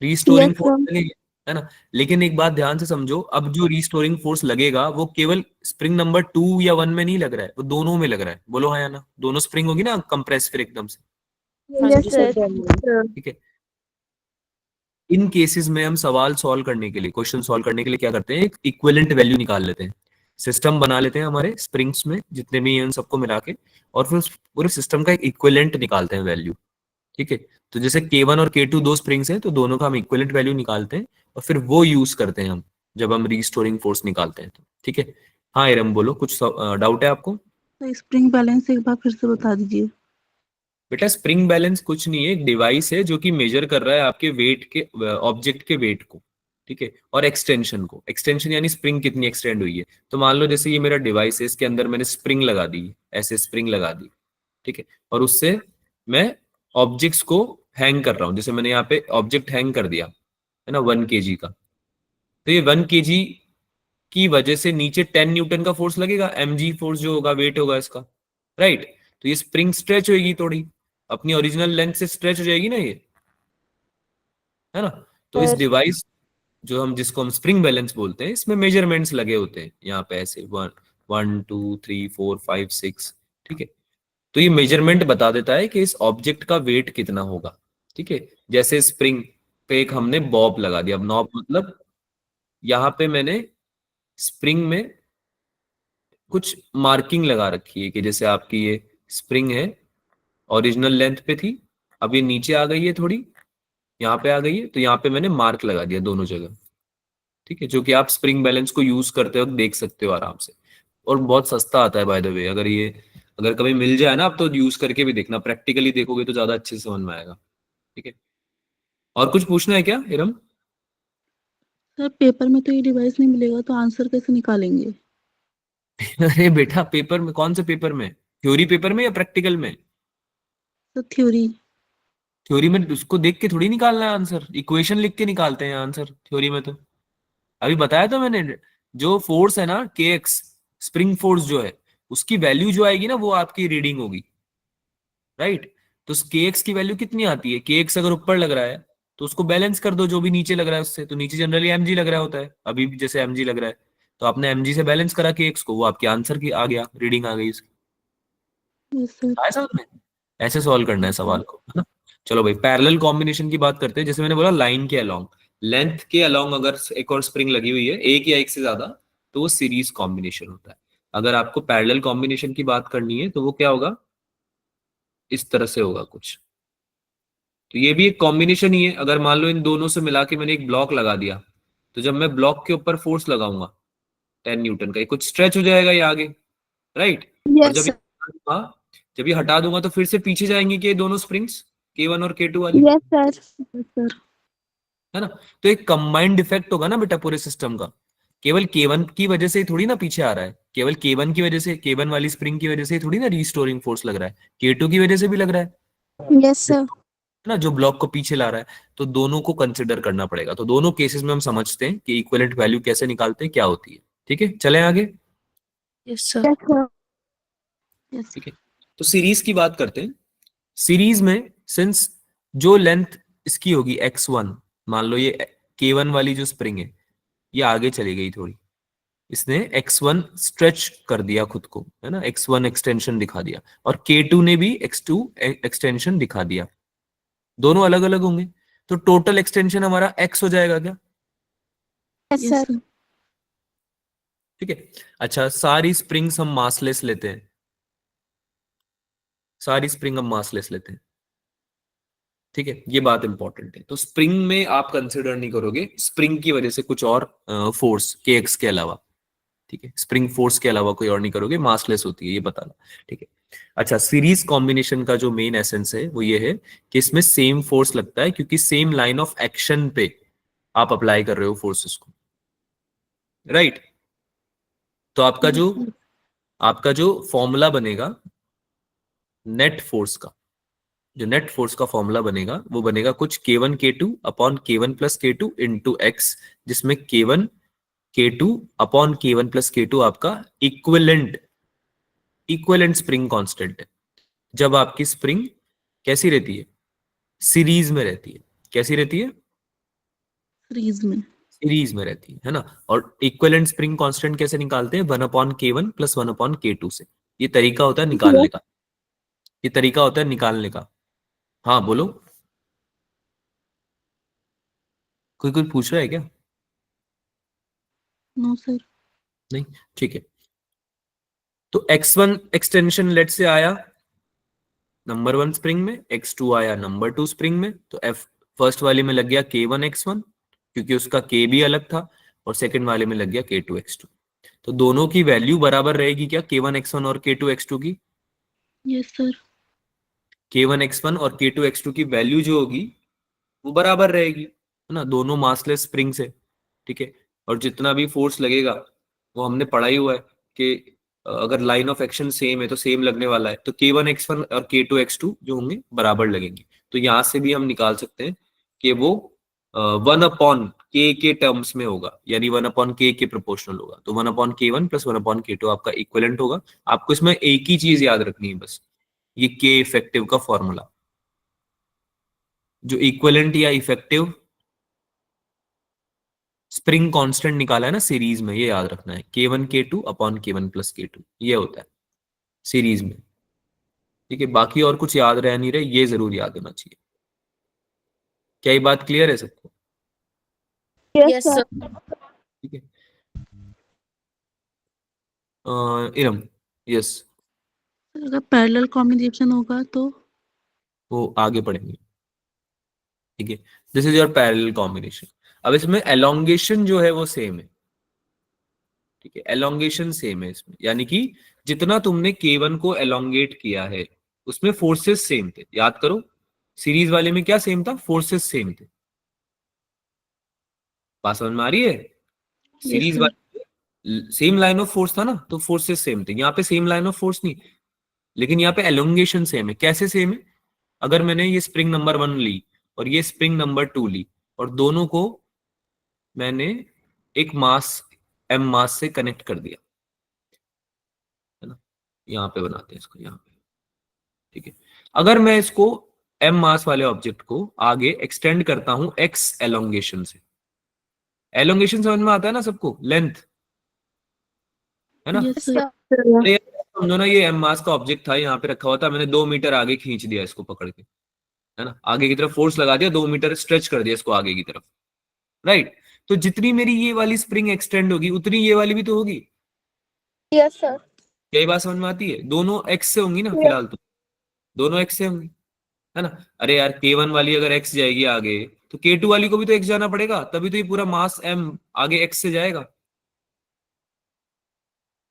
रीस्टोरिंग Yes, फोर्स sir. लगेगी, है ना। लेकिन एक बात ध्यान से समझो, अब जो रीस्टोरिंग फोर्स लगेगा वो केवल स्प्रिंग नंबर 2 या 1 में नहीं लग रहा है, वो दोनों में लग रहा है। बोलो हाँ या ना। दोनों स्प्रिंग होगी ना कंप्रेस फिर एकदम से, Yes, sir. ठीक है। इन केसेस में हम सवाल सॉल्व करने के लिए, क्वेश्चन सॉल्व करने के लिए क्या करते हैं, एक इक्विवेलेंट वैल्यू निकाल लेते हैं, सिस्टम बना लेते हैं हमारे स्प्रिंग्स में जितने भी हैं उन सबको मिला के, और फिर उस पूरे सिस्टम का एक इक्विवेलेंट निकालते हैं वैल्यू, ठीक है। तो जैसे K1 और K2 दो स्प्रिंग्स हैं, तो दोनों का हम इक्विवेलेंट वैल्यू निकालते हैं और फिर वो यूज करते हैं हम जब हम रीस्टोरिंग फोर्स निकालते हैं, तो ठीक है। हाँ इरम बोलो, कुछ डाउट है आपको? तो स्प्रिंग बैलेंस एक बार फिर से बता दीजिए। बेटा स्प्रिंग बैलेंस कुछ नहीं है, एक डिवाइस है जो कि मेजर कर रहा है आपके वेट के, ऑब्जेक्ट के वेट को, ठीक है, और एक्सटेंशन को। एक्सटेंशन यानी स्प्रिंग कितनी एक्सटेंड हुई है। तो मान लो जैसे ये मेरा डिवाइस है, इसके अंदर मैंने स्प्रिंग लगा दी, ऐसे स्प्रिंग लगा दी, ठीक है, और उससे मैं ऑब्जेक्ट्स को हैंग कर रहा हूं। जैसे मैंने यहाँ पे ऑब्जेक्ट हैंग कर दिया, है ना, 1 kg का, तो ये 1 kg की वजह से नीचे 10 न्यूटन का फोर्स लगेगा, mg फोर्स जो होगा, वेट होगा इसका, राइट। तो ये स्प्रिंग स्ट्रेच होगी, थोड़ी अपनी ओरिजिनल लेंथ से स्ट्रेच हो जाएगी ना ये, है ना। तो इस Sir. डिवाइस जो हम, जिसको हम स्प्रिंग बैलेंस बोलते हैं, इसमें मेजरमेंट्स लगे होते हैं यहाँ पे ऐसे 1 2 3 4 5 6, ठीक है। तो ये मेजरमेंट बता देता है कि इस ऑब्जेक्ट का वेट कितना होगा, ठीक है। जैसे स्प्रिंग पे एक हमने बॉब लगा दिया, अब नॉब मतलब यहाँ पे मैंने स्प्रिंग में कुछ मार्किंग लगा रखी है कि जैसे आपकी ये स्प्रिंग है, ओरिजिनल लेंथ पे थी, अब ये नीचे आ गई है थोड़ी, यहाँ पे आ गई है, तो यहाँ पे मैंने मार्क लगा दिया दोनों जगह, ठीक है, जो कि आप स्प्रिंग बैलेंस को यूज करते वक्त देख सकते हो आराम से। और बहुत सस्ता आता है बाय द वे, अगर कभी मिल जाए ना, आप तो यूज करके भी देखना, प्रैक्टिकली देखोगे तो ज्यादा अच्छे से समझ में आएगा। ठीक है, और कुछ पूछना है क्या इरम? सर पेपर में तो ये डिवाइस नहीं मिलेगा तो आंसर कैसे निकालेंगे? अरे बेटा, पेपर में? कौन से पेपर में? थ्योरी पेपर में या प्रैक्टिकल में? Sir theory. थ्योरी में उसको देख के थोड़ी निकालना है आंसर, इक्वेशन लिख के निकालते हैं आंसर थ्योरी में तो। अभी बताया तो मैंने, जो फोर्स है ना के एक्स, स्प्रिंग फोर्स जो है, उसकी वैल्यू जो आएगी ना वो आपकी रीडिंग होगी, राइट? तो के एक्स की वैल्यू कितनी आती है? के एक्स अगर ऊपर लग रहा है तो उसको बैलेंस कर दो जो भी नीचे लग रहा है उससे, तो नीचे जनरली एमजी लग रहा होता है, अभी भी जैसे एमजी लग रहा है, तो आपने एमजी से बैलेंस करा के एक्स को, वो आपके आंसर की आ गया, रीडिंग आ गई उसकी। Yes sir. आया समझ में? ऐसे सॉल्व करना है सवाल को, है ना? चलो भाई, पैरेलल कॉम्बिनेशन की बात करते हैं। जैसे मैंने बोला लाइन के अलोंग, लेंथ के अलोंग अगर एक और स्प्रिंग लगी हुई है, एक या एक से ज्यादा, तो वो सीरीज कॉम्बिनेशन होता है। अगर आपको पैरेलल कॉम्बिनेशन की बात करनी है तो वो क्या होगा, इस तरह से होगा कुछ। तो ये भी एक कॉम्बिनेशन ही है। अगर मान लो इन दोनों से मिला के मैंने एक ब्लॉक लगा दिया, तो जब मैं ब्लॉक के ऊपर फोर्स लगाऊंगा 10 न्यूटन का, ये कुछ स्ट्रेच हो जाएगा ये आगे, राइट? और Yes, जब ये sir. हटा दूंगा, जब ये हटा दूंगा तो फिर से पीछे जाएंगे कि ये दोनों स्प्रिंग्स, K1 और K2 वाली, Yes, sir. Yes sir. है ना? तो एक कंबाइंड इफेक्ट होगा ना बेटा पूरे सिस्टम का। केवल K1 की वजह से ही थोड़ी ना पीछे आ रहा है, केवल K1 की वजह से, K1 वाली स्प्रिंग की वजह से ही थोड़ी ना रिस्टोरिंग फोर्स लग रहा है, K2 की वजह से भी लग रहा है Yes, sir. ना, जो ब्लॉक को पीछे ला रहा है। तो दोनों को कंसिडर करना पड़ेगा। तो दोनों केसेस में हम समझते हैं कि इक्विवेलेंट वैल्यू कैसे निकालते हैं, क्या होती है। ठीक है, चलें आगे। Yes, sir. Yes, sir. Yes. ठीक है, तो सीरीज की बात करते हैं। सीरीज में सिंस जो लेंथ इसकी होगी x1, मान लो ये K1 वाली जो स्प्रिंग है ये आगे चली गई थोड़ी, इसने x1 स्ट्रेच कर दिया खुद को, है ना, x1 एक्सटेंशन दिखा दिया, और K2 ने भी x2 एक्सटेंशन दिखा दिया, दोनों अलग अलग होंगे, तो टोटल एक्सटेंशन हमारा x हो जाएगा क्या? Yes, yes sir. सर। ठीक है। अच्छा, सारी स्प्रिंग्स हम मासलेस लेते हैं, सारी स्प्रिंग हम मासलेस लेते हैं, ठीक है, ये बात इंपॉर्टेंट है। तो स्प्रिंग में आप कंसिडर नहीं करोगे स्प्रिंग की वजह से कुछ और फोर्स के एक्स के अलावा, ठीक है, स्प्रिंग फोर्स के अलावा कोई और नहीं करोगे, मासलेस होती है, ये बताना, ठीक है। अच्छा, सीरीज कॉम्बिनेशन का जो मेन एसेंस है वो ये है कि इसमें सेम फोर्स लगता है, क्योंकि सेम लाइन ऑफ एक्शन पे आप अप्लाई कर रहे हो फोर्सेस को, राइट? तो आपका जो फॉर्मूला बनेगा नेट फोर्स का, जो नेट फोर्स का फॉर्मूला बनेगा वो बनेगा कुछ K1 K2 upon K1 plus K2 into x, जिसमें K1 K2 upon K1 plus K2 आपका इक्विवेलेंट स्प्रिंग कांस्टेंट है। जब आपकी स्प्रिंग कैसी रहती है? सीरीज में रहती है। कैसी रहती है? सीरीज में। सीरीज में रहती है ना? और इक्विवेलेंट स्प्रिंग कांस्टेंट कैसे निकालते हैं? 1/K1 प्लस 1/K2 से। ये तरीका होता है निकालने का, ये तरीका होता है निकालने का। हाँ बोलो, कोई कोई पूछ रहा है क्या? No sir. नहीं, ठीक है। तो x1 एक्सटेंशन लेट से आया नंबर 1 स्प्रिंग में, x2 आया नंबर 2 स्प्रिंग में, तो f फर्स्ट वाले में लग गया K1 x1, क्योंकि उसका K भी अलग था, और सेकंड वाले में लग गया K2 x2। तो दोनों की वैल्यू बराबर रहेगी क्या, K1 x1 और K2 x2 की? Yes sir. K1 x1 और K2 x2 की वैल्यू जो होगी वो बराबर रहेगी, है ना, दोनों मासलेस स्प्रिंग से, ठीक है। और जितना भी फोर्स लगेगा वो हमने पढ़ा ही हुआ है कि अगर लाइन ऑफ एक्शन सेम है तो सेम लगने वाला है, तो K1 x1 और K2 x2 जो होंगे बराबर लगेंगे। तो यहां से भी हम निकाल सकते हैं कि वो 1/K के टर्म्स में होगा, यानी 1/K के प्रोपोर्शनल होगा। तो 1/K1 प्लस 1/K2 आपका इक्विवेलेंट होगा। आपको इसमें एक ही चीज याद रखनी है बस, ये K इफेक्टिव का फॉर्मूला, जो इक्विवेलेंट या इफेक्टिव स्प्रिंग कांस्टेंट निकाला है ना सीरीज में, ये याद रखना है, K1 K2 upon K1 plus K2, ये होता है सीरीज में, ठीक है। बाकी और कुछ याद रह नहीं रहे, ये जरूर याद होना चाहिए। क्या ये बात क्लियर है सबको? Yes, Yes, sir. sir. ठीक है। इरम, यस, अगर पैरेलल कॉम्बिनेशन होगा तो? वो आगे पढ़ेंगे। ठीक है, this is your parallel combination. अब इसमें एलोंगेशन जो है वो सेम है, ठीक है, एलोंगेशन सेम है इसमें, यानी कि जितना तुमने K1 को एलोंगेट किया है उसमें फोर्सेस सेम थे। याद करो सीरीज वाले में क्या सेम था, फोर्सेस सेम थे। बात समझ में आ रही है? Yes series sir. वाले सेम लाइन ऑफ फोर्स था ना, तो फोर्सेस सेम थे। यहाँ पे सेम लाइन ऑफ फोर्स नहीं, लेकिन यहाँ पे एलोंगेशन सेम है। कैसे सेम है? अगर मैंने ये स्प्रिंग नंबर 1 ली और ये स्प्रिंग नंबर 2 ली और दोनों को मैंने एक मास m मास से कनेक्ट कर दिया, है ना, यहाँ पे बनाते हैं इसको, यहाँ पे, ठीक है। अगर मैं इसको m मास वाले ऑब्जेक्ट को आगे एक्सटेंड करता हूं x एलोंगेशन से, एलोंगेशन समझ में आता है ना सबको, लेंथ, है ना। Yes Yes, sir. sir. अरे यार, समझो ना, ये m मास का ऑब्जेक्ट था, यहाँ पे रखा हुआ था, मैंने 2 मीटर आगे खींच दिया इसको पकड़ के, है ना, आगे की तरफ फोर्स लगा दिया, 2 मीटर स्ट्रेच कर दिया इसको आगे की तरफ, राइट। तो जितनी मेरी ये वाली स्प्रिंग एक्सटेंड होगी उतनी ये वाली भी तो होगी। Yes, sir. यही बात समझ में आती है? दोनों एक्स से होंगी ना Yes. फिलहाल, तो दोनों एक्स से होंगी, है ना। अरे यार K1 वाली अगर एक्स जाएगी आगे, तो K2 वाली को भी तो एक्स जाना पड़ेगा, तभी तो ये पूरा मास m आगे एक्स से जाएगा।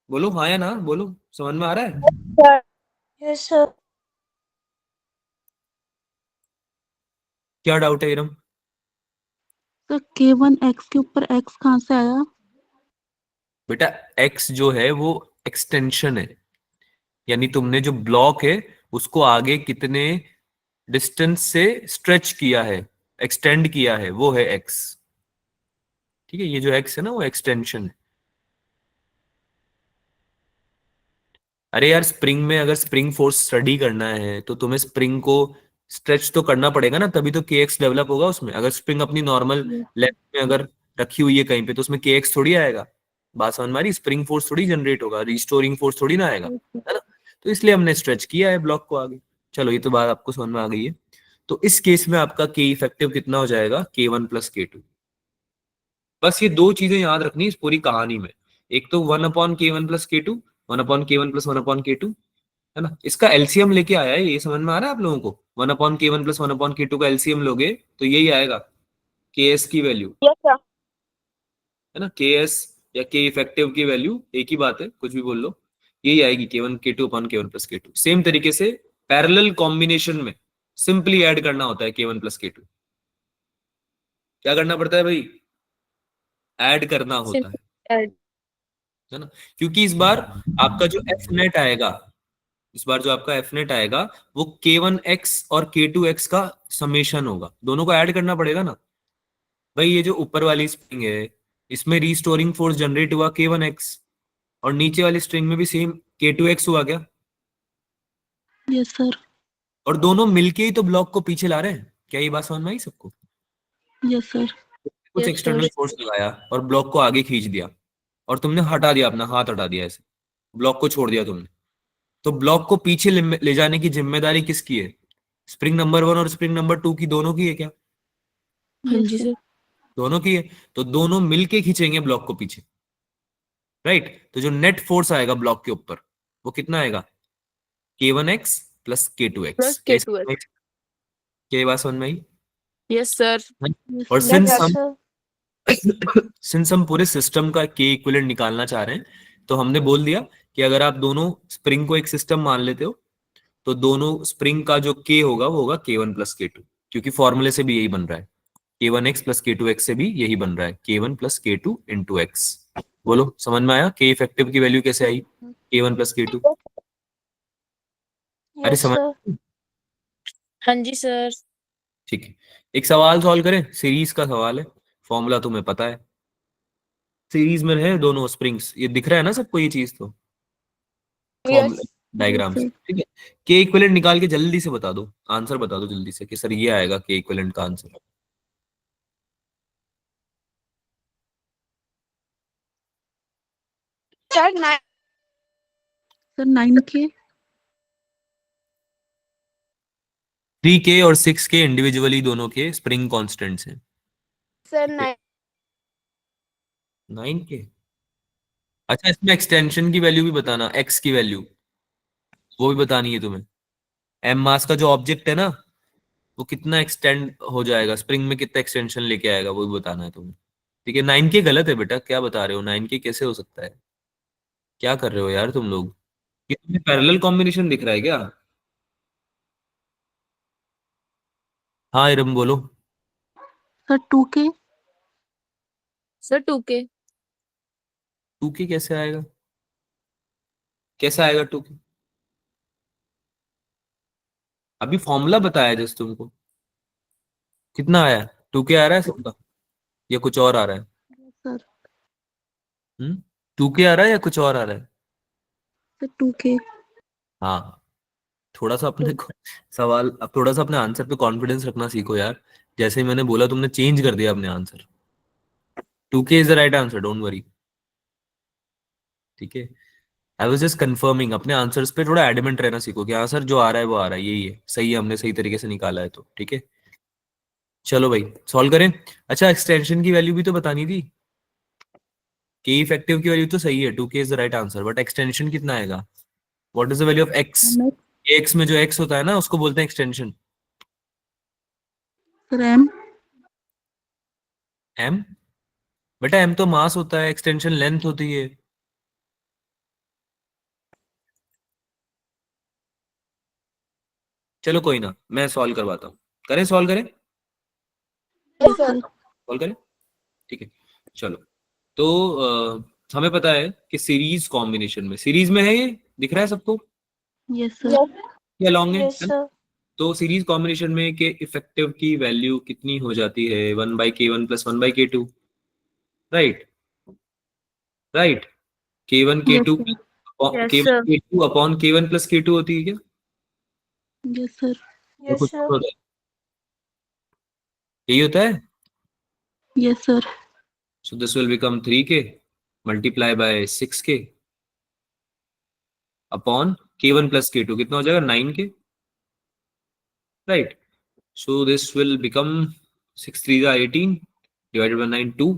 बोलो हाँ या ना, बोलो, समझ में आ रहा है? Sir. Yes, sir. क्या डाउट है इरम? सर K1X के ऊपर X कहाँ से आया? बेटा x जो है वो एक्सटेंशन है, यानी तुमने जो ब्लॉक है उसको आगे कितने डिस्टेंस से स्ट्रेच किया है, एक्सटेंड किया है, वो है x, ठीक है। ये जो x है ना वो एक्सटेंशन है। अरे यार स्प्रिंग में अगर स्प्रिंग फोर्स स्टडी करना है तो तुम्हें स्प्रिंग को स्ट्रेच तो करना पड़ेगा ना, तभी तो kx डेवलप होगा उसमें। अगर स्प्रिंग अपनी नॉर्मल लेंथ में अगर रखी हुई है कहीं पे, तो उसमें kx थोड़ी आएगा। बात समझ में आ रही? स्प्रिंग फोर्स थोड़ी जनरेट होगा, रिस्टोरिंग फोर्स थोड़ी ना आएगा, है ना। तो इसलिए हमने स्ट्रेच किया है ब्लॉक को आगे। चलो ये तो बात आपको समझ में आ गई है। तो इस केस में आपका k इफेक्टिव कितना हो जाएगा, K1 प्लस K2। बस ये दो चीजें याद रखनी इस पूरी कहानी में, एक तो 1/K1 plus K2, 1/K1 plus 1/K2, है ना। इसका एलसीएम लेके आया है, ये समझ में आ रहा है आप लोगों को? 1/K1 प्लस 1/K2 का एलसीएम लोगे तो यही आएगा, के एस की वैल्यू, Yes, sir. है ना। के एस या के इफेक्टिव की वैल्यू एक ही बात है, कुछ भी बोल लो, यही आएगी K1 प्लस K2। सेम तरीके से पैरेलल कॉम्बिनेशन में सिंपली ऐड करना होता है K1 प्लस K2। क्या करना पड़ता है भाई? ऐड करना होता Simple add. है ना। क्योंकि इस बार आपका जो एफ नेट आएगा, इस बार जो आपका एफ नेट आएगा वो K1x और K2x का समेशन होगा, दोनों को ऐड करना पड़ेगा ना भाई। ये जो ऊपर वाली स्ट्रिंग है इसमें रीस्टोरिंग फोर्स जनरेट हुआ K1x, और नीचे वाली स्ट्रिंग में भी सेम K2x हुआ क्या? Yes sir. और दोनों मिलके ही तो ब्लॉक को पीछे ला रहे हैं। क्या ये बात समझ में आई सबको? Yes sir. कुछ Yes, sir. एक्सटर्नल फोर्स लगाया और ब्लॉक को आगे खींच दिया, और तुमने हटा दिया, अपना हाथ हटा दिया, ऐसे ब्लॉक को छोड़ दिया तुमने, तो ब्लॉक को पीछे ले जाने की जिम्मेदारी किसकी है? स्प्रिंग नंबर 1 और स्प्रिंग नंबर 2 की, दोनों की है क्या? हाँ यस जी सर। सर. दोनों की है। तो दोनों मिलके खींचेंगे ब्लॉक को पीछे, राइट। तो जो नेट फोर्स आएगा ब्लॉक के ऊपर वो कितना आएगा? K1x plus K2x। Plus K2x. क्या ये बात समझ में आई? Yes, sir. यस और सर। सिंस Yes, हम sir. सिंस हम पूरे सिस्टम का के इक्विवेलेंट निकालना चाह रहे हैं, तो हमने बोल दिया कि अगर आप दोनों स्प्रिंग को एक सिस्टम मान लेते हो तो दोनों स्प्रिंग का जो के होगा वो होगा K1 प्लस K2, क्योंकि फॉर्मूले से भी यही बन रहा है। K1x प्लस K2x से भी यही बन रहा है, K1 plus K2 into x. बोलो समझ में आया? के इफेक्टिव की वैल्यू कैसे आई, K1 प्लस K2? अरे Yes, समझ, sir. हाँ जी सर. ठीक है। एक सवाल सॉल्व करें, सीरीज का सवाल है, फॉर्मूला तुम्हें पता है, सीरीज में है दोनों स्प्रिंग्स, ये दिख रहा है ना सबको ये चीज? तो फॉर्मूला Yes. Diagram sir. से, ठीक है। के इक्विवेलेंट निकाल के जल्दी से बता दो, आंसर बता दो जल्दी से कि सर ये आएगा के इक्विवेलेंट का answer. Sir, 9. Sir 9K। 3K और 6K इंडिविजुअली दोनों के स्प्रिंग कांस्टेंट्स हैं। Sir, 9. 9K। अच्छा इसमें एक्सटेंशन की वैल्यू भी बताना, एक्स की वैल्यू वो भी बतानी है तुम्हें। एम मास का जो ऑब्जेक्ट है ना, वो कितना एक्सटेंड हो जाएगा, स्प्रिंग में कितना एक्सटेंशन लेके आएगा, वो भी बताना है तुम्हें। ठीक है, 9K गलत है बेटा, क्या बता रहे हो, 9K कैसे हो सकता है, क्या कर रहे हो यार तुम लोग, ये तुम्हें पैरेलल कॉम्बिनेशन दिख रहा है क्या? हाँ इरम बोलो। Sir 2K। Sir 2K। 2K कैसे आएगा, कैसे आएगा 2K? अभी फॉर्मूला बताया जस्ट तुमको, कितना आया, 2K आ रहा है सबका या कुछ और आ रहा है? सर 2K आ रहा है या कुछ और आ रहा है? Sir 2K। हाँ, थोड़ा सा अपने सवाल, अब थोड़ा सा अपने आंसर पे कॉन्फिडेंस रखना सीखो यार, जैसे ही मैंने बोला तुमने चेंज कर दिया अपने answer. 2K is the right answer, don't worry. ठीक है, आई वाज जस्ट कंफर्मिंग, अपने आंसर्स पे थोड़ा एडमेंट रहना सीखो कि हाँ सर जो आ रहा है वो आ रहा है, यही है सही है, हमने सही तरीके से निकाला है तो ठीक है। चलो भाई सॉल्व करें। अच्छा एक्सटेंशन की वैल्यू भी तो बतानी थी, के इफेक्टिव की वैल्यू तो सही है, 2K is the right answer, but extension कितना आएगा, what is the value of X? M X में जो एक्स होता है ना उसको बोलते हैं एक्सटेंशन। Sir M. एम? बेटा एम तो मास होता है, एक्सटेंशन लेंथ होती है। चलो कोई ना, मैं सॉल्व करवाता हूँ, करें सॉल्व करें, यस सर। सॉल्व करें। ठीक है चलो, तो हमें पता है कि सीरीज कॉम्बिनेशन में, सीरीज में है ये, दिख रहा है सबको, यस सर। यस ये लॉन्ग है यस है ना? सर। तो सीरीज कॉम्बिनेशन में के इफेक्टिव की वैल्यू कितनी हो जाती है, 1/K1 + 1/K2, right, right, K1 yes K2 sir. Yes K1 sir. K2 upon K1 + K2 होती है क्या, यस सर। या यस कुछ सर। और होता है? यही होता है। Yes sir. So this will become 3K multiply by 6K upon K1 + K2 कितना हो जाएगा, 9K, right. So this will become 6×3 = 18 divided by 9 2,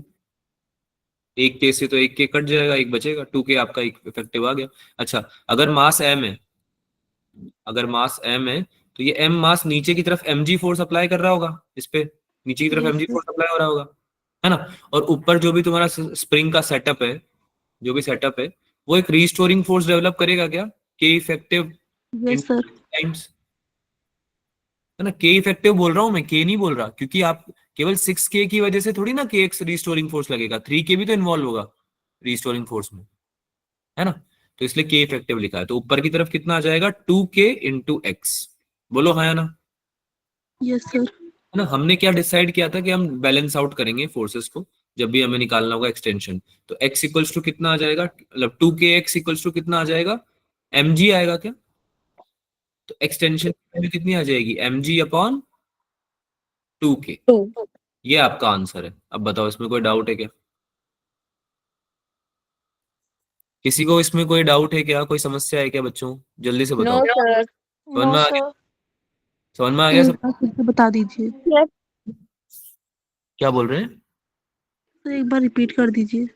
एक के से तो एक के कट जाएगा, एक बचेगा, 2K आपका इफेक्टिव आ गया। अच्छा अगर मास m है, अगर मास m है तो ये m मास नीचे की तरफ mg फोर्स अप्लाई कर रहा होगा, इस पे नीचे की तरफ yes mg sir. Force apply हो रहा होगा, है ना? और ऊपर जो भी तुम्हारा स्प्रिंग का सेटअप है, जो भी सेटअप है, वो एक रीस्टोरिंग फोर्स डेवलप करेगा क्या, के effective in yes sir. Times, है ना? के इफेक्टिव बोल रहा हूं मैं, के नहीं बोल रहा, क्योंकि आप केवल 6K की वजह से थोड़ी ना के एक्स रीस्टोरिंग फोर्स लगेगा, 3K भी तो इन्वॉल्व होगा रीस्टोरिंग फोर्स में, है ना? तो इसलिए के इफेक्टिव लिखा है, तो ऊपर की तरफ कितना आ जाएगा, 2K × x, बोलो हाँ या ना, यस सर। है ना? हमने क्या डिसाइड किया था कि हम बैलेंस आउट करेंगे फोर्सेस को जब भी हमें निकालना होगा एक्सटेंशन, तो x इक्वल्स टू कितना आ जाएगा, मतलब 2KX इक्वल्स टू कितना आ जाएगा, mg आएगा क्या, तो एक्सटेंशन की वैल्यू कितनी आ जाएगी, mg/2K, 2। ये आपका आंसर है। अब बताओ इसमें कोई डाउट है क्या, किसी को इसमें कोई डाउट है क्या, कोई समस्या है क्या बच्चों, जल्दी से नो बताओ। सर। समझ नो में आ गया, सर। समझ में आ गया सर एक सब? बार फिर से बता दीजिए। यस। क्या बोल रहे हैं, सर एक बार रिपीट कर दीजिए।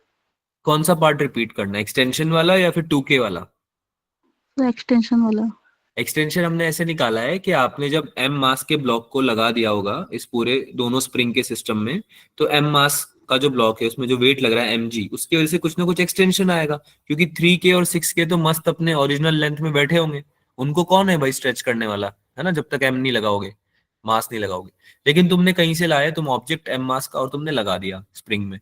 कौन सा पार्ट रिपीट करना है, एक्सटेंशन वाला या फिर 2K वाला? सर एक्सटेंशन वाला। एक्सटेंशन हमने ऐसे निकाला है कि आपने जब एम मास के ब्लॉक को लगा दिया होगा इस पूरे दोनों स्प्रिंग के सिस्टम में, तो एम मास का जो ब्लॉक है उसमें जो वेट लग रहा है mg, उसकी वजह से कुछ ना कुछ एक्सटेंशन आएगा, क्योंकि 3K और 6K तो मस्त अपने ओरिजिनल लेंथ में बैठे होंगे, उनको कौन है भाई स्ट्रेच करने वाला, है ना, जब तक एम नहीं लगाओगे, मास नहीं लगाओगे। लेकिन तुमने कहीं से लाया, तुम ऑब्जेक्ट एम मास का और तुमने लगा दिया स्प्रिंग में,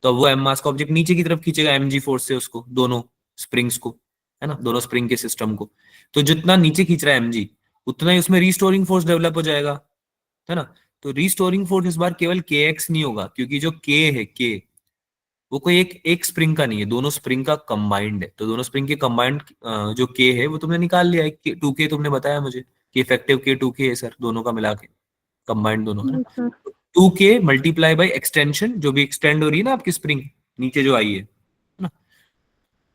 तो अब वो एम मास का ऑब्जेक्ट नीचे की तरफ खींचेगा mg फोर्स से उसको, दोनों स्प्रिंग्स को, है ना, दोनों स्प्रिंग के सिस्टम को। तो जितना नीचे खींच रहा है mg, उतना ही उसमें रीस्टोरिंग फोर्स डेवलप हो जाएगा, है ना? तो रीस्टोरिंग फोर्स इस बार केवल kx नहीं होगा, क्योंकि जो k है, k वो कोई एक एक स्प्रिंग का नहीं है, दोनों स्प्रिंग का कंबाइंड है, तो दोनों स्प्रिंग के कंबाइंड जो k है वो तुमने निकाल लिया है, 2K तुमने बताया मुझे कि इफेक्टिव k 2K है सर, दोनों का मिला के कंबाइंड दोनों, है ना? Yes sir. 2K multiply by extension, जो भी एक्सटेंड हो रही है ना आपकी स्प्रिंग नीचे जो आई है ना,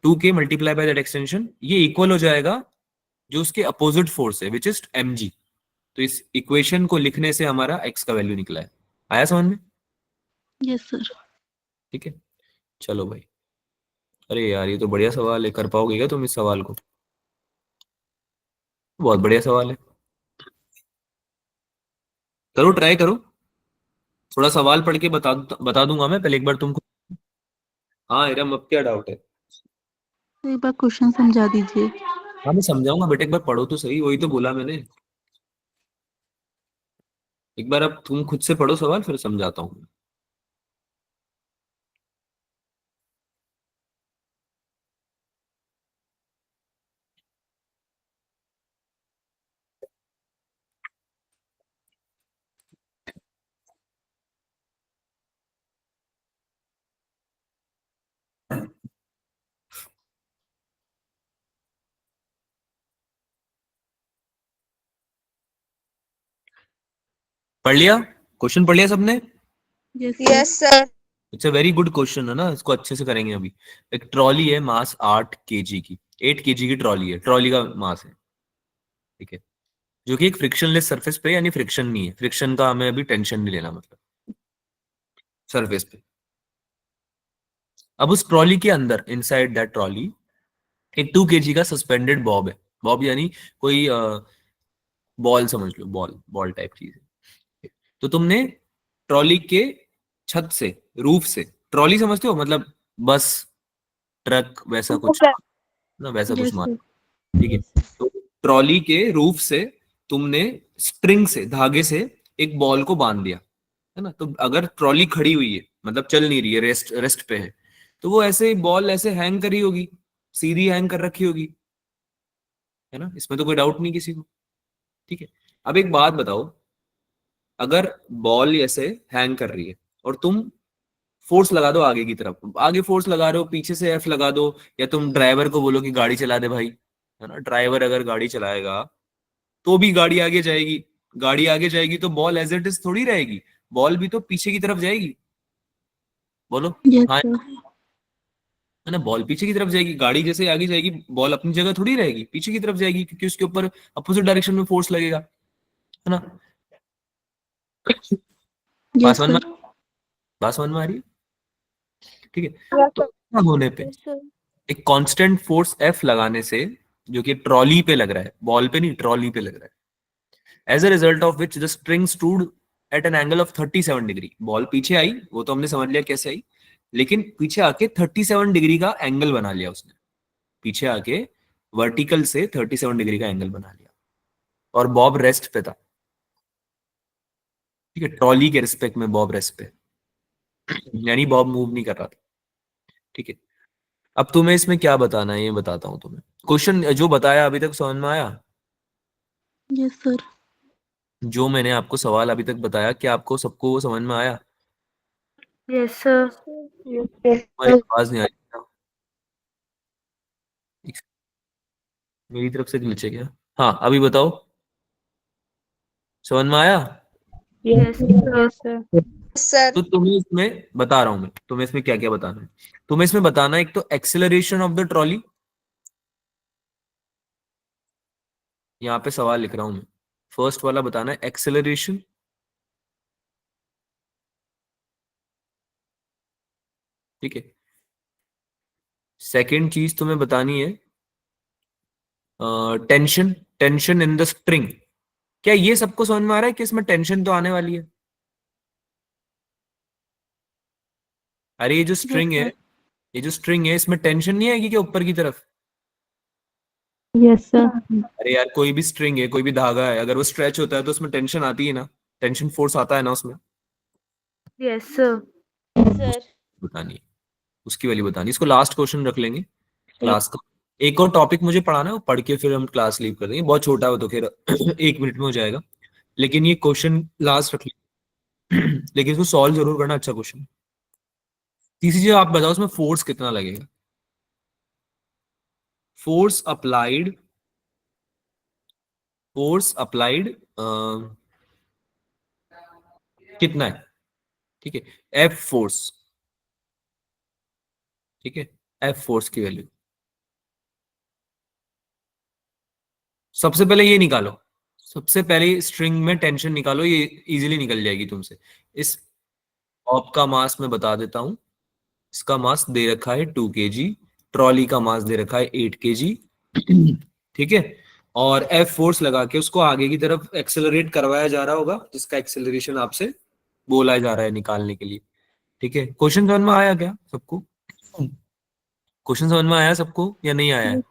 2K multiply by that extension, ये इक्वल हो जाएगा जो उसके अपोजिट फोर्स है, विच इज mg। तो इस इक्वेशन को लिखने से हमारा x का वैल्यू निकला है, आया समझ में? Yes sir. ठीक है चलो भाई, अरे यार ये तो बढ़िया सवाल है, कर पाओगे क्या तुम इस सवाल को, बहुत बढ़िया सवाल है। करो, ट्राई करो, थोड़ा सवाल पढ़ के बता दूंगा मैं, पहले एक बार तुमको। हाँ इरम, अब क्या डाउट है? तो एक बार क्वेश्चन समझा दीजिए। हाँ मैं समझाऊंगा बेटा, एक बार पढ़ो तो सही, वही तो बोला मैंने। एक बार अब तुम खुद से पढ़ो सवाल, फिर समझाता हूँ। पढ़ लिया? क्वेश्चन पढ़ लिया सबने? Yes sir. It's a very good question है ना, इसको अच्छे से करेंगे अभी। एक ट्रॉली है, मास 8 kg की, 8 kg की ट्रॉली है, ट्रॉली का मास है, ठीक है, जो कि एक फ्रिक्शनलेस सरफेस पे, यानी फ्रिक्शन नहीं है, फ्रिक्शन का हमें अभी टेंशन नहीं लेना, मतलब सरफेस पे। अब उस ट्रॉली के अंदर, इनसाइड दैट ट्रॉली, एक 2 kg का सस्पेंडेड बॉब है। बॉब यानी कोई बॉल समझ लो, बॉल बॉल टाइप चीज है। तो तुमने ट्रॉली के छत से, रूफ से, ट्रॉली समझते हो मतलब बस, ट्रक, वैसा कुछ ना, वैसा कुछ यस मान, सर। ठीक है। तो ट्रॉली के रूफ से तुमने स्ट्रिंग से, धागे से एक बॉल को बांध दिया, है ना। तो अगर ट्रॉली खड़ी हुई है, मतलब चल नहीं रही है, रेस्ट रेस्ट पे है, तो वो ऐसे बॉल ऐसे हैंग करी होगी, सीधी हैंग कर रखी होगी, है ना, इसमें तो कोई डाउट नहीं किसी को, ठीक है। अब एक बात बताओ, अगर बॉल ऐसे हैंग कर रही है और तुम फोर्स लगा दो आगे की तरफ, आगे फोर्स लगा रहे हो, पीछे से एफ लगा दो, या तुम ड्राइवर को बोलो कि गाड़ी चला दे भाई, है ना, ड्राइवर अगर गाड़ी चलाएगा तो भी गाड़ी आगे जाएगी, गाड़ी आगे जाएगी तो बॉल एज इट इज थोड़ी रहेगी, बॉल भी तो पीछे की तरफ जाएगी, बोलो। यस हाँ, सर। है ना, बॉल पीछे की तरफ जाएगी, गाड़ी जैसे आगे जाएगी, बॉल अपनी जगह थोड़ी रहेगी, पीछे की तरफ जाएगी, क्योंकि उसके ऊपर अपोजिट डायरेक्शन में फोर्स लगेगा, है ना। बात यस समझ में, सर। बात समझ में आ रही है? ठीक है, तो ऐसा होने पे एक कांस्टेंट फोर्स एफ लगाने से, जो कि ट्रॉली पे लग रहा है, बॉल पे नहीं, ट्रॉली पे लग रहा है, as a result of which the string stood at an angle of 37 degree. Ball पीछे आई, वो तो हमने समझ लिया कैसे आई, लेकिन पीछे आके 37 डिग्री का एंगल बना लिया उसने, पीछे आके वर्टिकल से 37 डिग्री का एंगल बना लिया, और बॉब रेस्ट पे था, ठीक है, ट्रॉली के रिस्पेक्ट में बॉब रेस्ट पे, यानी बॉब मूव नहीं कर रहा था, ठीक है। अब तुम्हें इसमें क्या बताना है ये बताता हूं तुम्हें। क्वेश्चन जो बताया अभी तक समझ में आया? Yes sir. जो मैंने आपको सवाल अभी तक बताया, क्या आपको सबको समझ में आया? Yes sir. तुम्हारी आवाज नहीं आ रही, मेरी तरफ से ग्लिच है क्या? हाँ अभी बताओ, समझ में आया? Yes sir. सर। तो तुम्हें इसमें बता रहा हूं मैं, तुम्हें इसमें क्या क्या बताना है। तुम्हें इसमें बताना है, एक तो एक्सेलरेशन ऑफ द ट्रॉली, यहाँ पे सवाल लिख रहा हूं मैं, फर्स्ट वाला बताना है एक्सेलरेशन, ठीक है। सेकेंड चीज तुम्हें बतानी है tension, tension in the string. क्या ये सबको समझ में आ रहा है कि इसमें टेंशन तो आने वाली है? अरे ये जो यस स्ट्रिंग है, सर। ये जो स्ट्रिंग है, इसमें टेंशन नहीं आएगी क्या ऊपर की तरफ? Yes sir. अरे यार कोई भी स्ट्रिंग है, कोई भी धागा है, अगर वो स्ट्रेच होता है तो उसमें टेंशन आती है ना, टेंशन फोर्स आता है ना उसमें। Yes sir. बतानी है, उसकी वाली बतानी, इसको लास्ट क्वेश्चन रख लेंगे क्लास का। एक और टॉपिक मुझे पढ़ाना है, वो पढ़ के फिर हम क्लास लीव कर देंगे, बहुत छोटा है वो तो, खैर 1 मिनट में हो जाएगा, लेकिन ये क्वेश्चन लास्ट रख लेंगे। लेकिन इसको सॉल्व जरूर करना, अच्छा क्वेश्चन। तीसरी चीज आप बताओ, उसमें फोर्स कितना लगेगा? फोर्स अप्लाइड, फोर्स अप्लाइड कितना है, ठीक है, एफ फोर्स, ठीक है, एफ फोर्स की वैल्यू सबसे पहले ये निकालो, सबसे पहले स्ट्रिंग में टेंशन निकालो, ये इजीली निकल जाएगी तुमसे। इस ऑप का मास मैं बता देता हूं, इसका मास दे रखा है 2 kg, ट्रॉली का मास दे रखा है 8 kg, ठीक है, और F फोर्स लगा के उसको आगे की तरफ एक्सेलरेट करवाया जा रहा होगा, जिसका एक्सेलरेशन आपसे बोला जा रहा है निकालने के लिए। ठीक है, क्वेश्चन समझ में आया क्या सबको? क्वेश्चन समझ में आया सबको या नहीं आया है?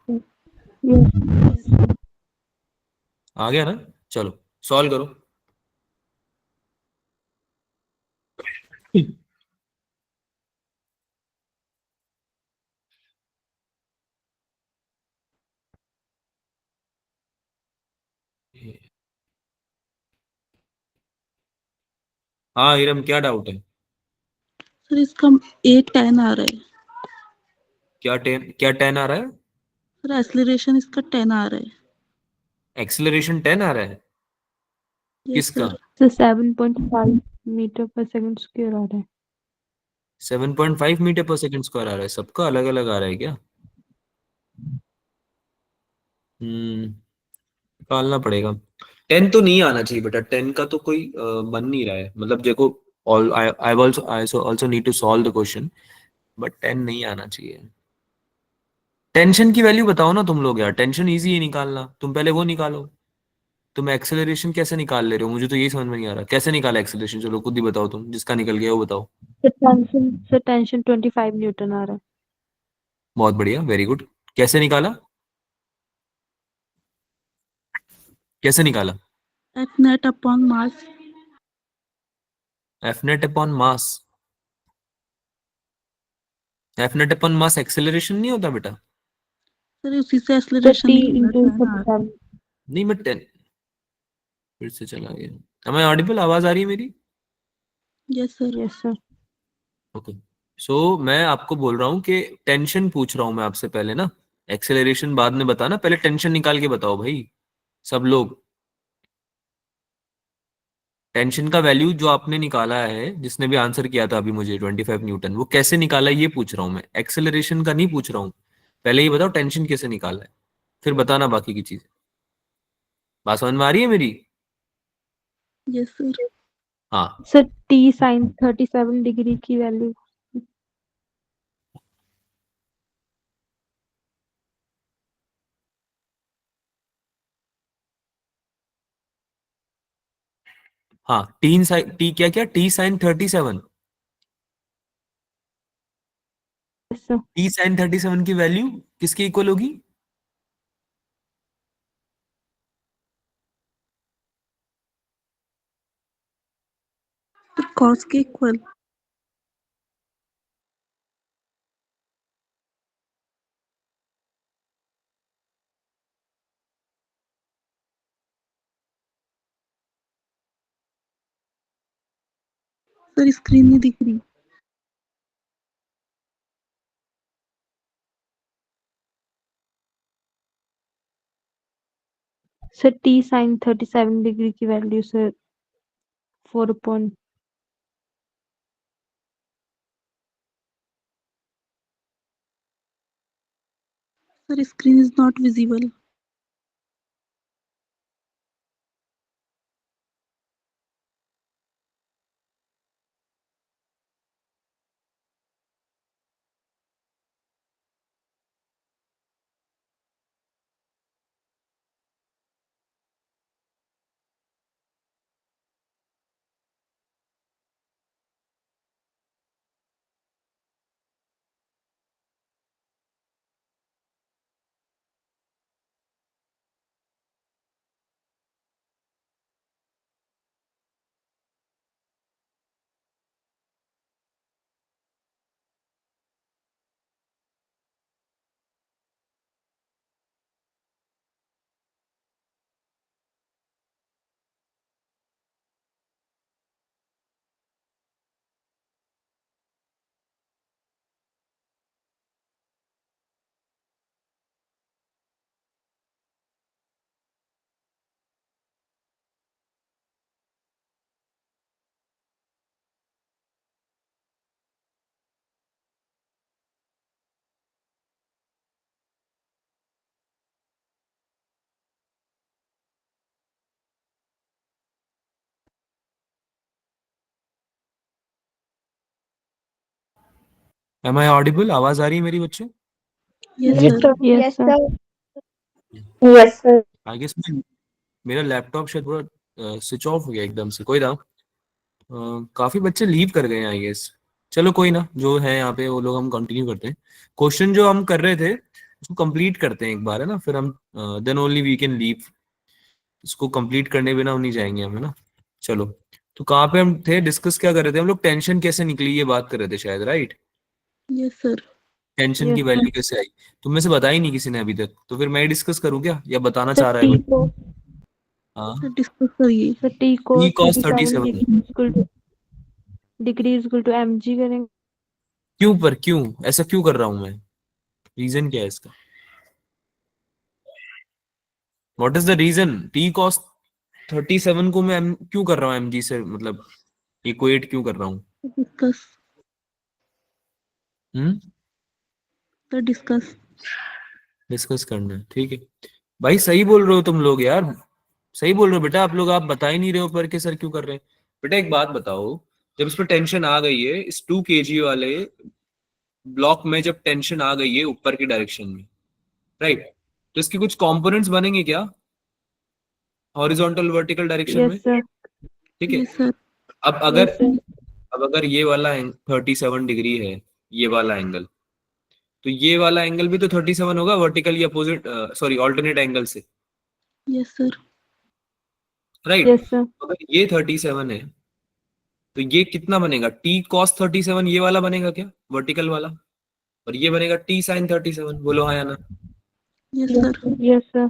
आ गया ना? चलो सॉल्व करो। हाँ हिरम, क्या डाउट है? सर इसका 8 10 आ रहा है। क्या 10 आ रहा है? सर एक्सीलरेशन इसका 10 आ रहा है। एक्सेलरेशन 10 आ रहा है? यस किसका? सर। सर 7.5 मीटर पर सेकंड स्क्वायर आ रहा है। 7.5 मीटर पर सेकंड स्क्वायर आ रहा है? सबका अलग अलग आ रहा है क्या? निकालना पड़ेगा। 10 तो नहीं आना चाहिए बेटा, 10 का तो कोई बन नहीं रहा है। मतलब देखो, all I also need to solve the question, but 10 नहीं आना चाहिए। टेंशन की वैल्यू बताओ ना तुम लोग यार, टेंशन इजी है निकालना, तुम पहले वो निकालो। तुम एक्सेलरेशन कैसे निकाल ले रहे हो? मुझे तो यही समझ में नहीं आ रहा, कैसे निकाला एक्सेलरेशन? चलो खुद ही बताओ, तुम जिसका निकल गया वो बताओ। सर टेंशन 25 न्यूटन आ रहा है। बहुत बढ़िया, वेरी गुड। कैसे निकाला? कैसे निकाला? F net upon mass. F net upon mass? F net upon mass acceleration नहीं होता बेटा। सर उसी से सर एक्सीलरेशन टी निकला इंटू 10 आ रहा है। 37। नहीं, मैं 10 फिर से चला गया। हमें ऑडिबल आवाज आ रही है मेरी? Yes sir. Yes sir. Okay. So मैं आपको बोल रहा हूँ कि टेंशन पूछ रहा हूँ मैं आपसे पहले ना, एक्सेलरेशन बाद में बताना, पहले टेंशन निकाल के बताओ भाई सब लोग। टेंशन का वैल्यू जो आपने निकाला है, जिसने भी आंसर किया था अभी मुझे 25 न्यूटन, वो कैसे निकाला ये पूछ रहा हूँ मैं, एक्सेलरेशन का नहीं पूछ रहा हूँ। पहले ये बताओ टेंशन कैसे निकाला है, फिर बताना बाकी की चीज। बात समझ में आ रही है मेरी? Yes sir. हाँ। सर टी साइन 37 डिग्री की वैल्यू। हाँ, टी क्या क्या, T sine 37? Yes sir. T sine 37 की वैल्यू किसके इक्वल होगी? तो कॉस के इक्वल। सर स्क्रीन नहीं दिख रही। सर टी साइन 37 डिग्री की value sir 4 point. Sir screen is not visible. Am I audible? आवाज आ रही है मेरी बच्चों? Yes yes sir. Sir. Yes sir. Yes, sir. I guess मेरा लैपटॉप शायद पूरा स्विच ऑफ हो गया एकदम से, कोई ना। काफी बच्चे लीव कर गए आई गेस। चलो कोई ना, जो है यहाँ पे वो लोग हम कंटिन्यू करते हैं। क्वेश्चन जो हम कर रहे थे उसको कंप्लीट करते हैं एक बार, है ना, फिर हम then only we can leave. इसको कंप्लीट करने बिना हम नहीं जाएंगे हम, है ना। चलो, तो कहाँ पे हम थे, डिस्कस क्या कर रहे थे हम लोग, टेंशन कैसे निकली ये बात कर रहे थे शायद, राइट। Yes sir. टेंशन की Yes, वैल्यू sir. कैसे आई, तुम में से बता ही नहीं किसी ने अभी तक, तो फिर मैं डिस्कस करूँ क्या, या बताना The चाह रहा है T कोई? cos हाँ, सर डिस्कस करिए। the T T cos cos 37 37 degree is equal to mg करेंगे। क्यों, पर क्यों ऐसा क्यों कर रहा हूं मैं, रीजन क्या है इसका, what is the reason? T cos 37 को मैं क्यों कर रहा हूँ एमजी से, मतलब इक्वेट क्यों कर रहा हूँ? डिस्कस हम्म, सर डिस्कस। डिस्कस करना है, ठीक है। भाई सही बोल रहे हो तुम लोग यार, सही बोल रहे हो बेटा आप लोग, आप बता ही नहीं रहे हो पर के सर क्यों कर रहे हैं। बेटा एक बात बताओ, जब इस पर टेंशन आ गई है, इस 2 kg वाले ब्लॉक में जब टेंशन आ गई है ऊपर की डायरेक्शन में, राइट, तो इसके कुछ कंपोनेंट्स बनेंगे क्या हॉरिजॉन्टल वर्टिकल डायरेक्शन में? Yes, sir. ठीक है। Yes sir. अब अगर Yes, sir. अब अगर ये वाला 37 डिग्री है, ये वाला एंगल, तो ये वाला एंगल भी तो 37 होगा vertically opposite, sorry alternate angle से, yes sir. Right. Yes, sir. अगर ये 37 है तो ये कितना बनेगा, टी कॉस 37, ये वाला बनेगा क्या वर्टिकल वाला, और ये बनेगा टी साइन 37, बोलो हाँ या ना। Yes sir. Yes, sir.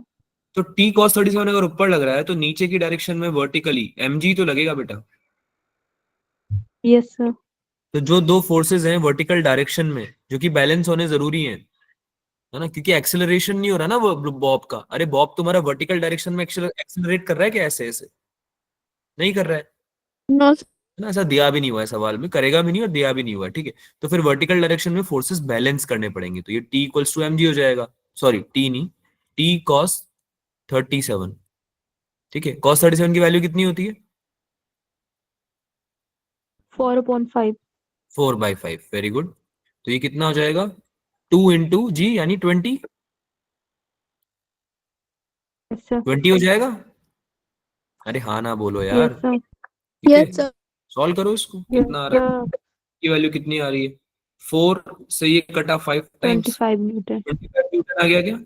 तो टी कॉस 37 अगर ऊपर लग रहा है तो नीचे की डायरेक्शन में वर्टिकली एमजी तो लगेगा बेटा। Yes, sir. तो जो दो फोर्सेस हैं वर्टिकल डायरेक्शन में जो कि बैलेंस होने जरूरी हैं, है ना, क्योंकि एक्सेलरेशन नहीं हो रहा ना वो बॉब का, अरे बॉब तुम्हारा वर्टिकल डायरेक्शन में एक्सेलरेट कर रहा है क्या, ऐसे ऐसे नहीं कर रहा है No, sir. ना, ऐसा दिया भी नहीं हुआ है सवाल में, करेगा भी नहीं और दिया भी नहीं हुआ है, ठीक है। तो फिर वर्टिकल डायरेक्शन में फोर्सेस बैलेंस करने पड़ेंगे, तो ये T equals to M G हो जाएगा, सॉरी टी नहीं, टी कॉस 37, ठीक है। कॉस 37 की वैल्यू कितनी होती है? 4/5. 4/5, वेरी गुड। तो ये कितना हो जाएगा, 2 × g यानी 20, Yes, sir. 20 हो जाएगा। अरे हाँ ना बोलो यार, Yes, sir. ठीक है। Yes, sir. सॉल्व करो इसको, Yes, कितना आ रहा है, sir. की वैल्यू कितनी आ रही है, 4 से ये कटा 5 टाइम्स 25 Newton. 25 न्यूटन आ गया क्या?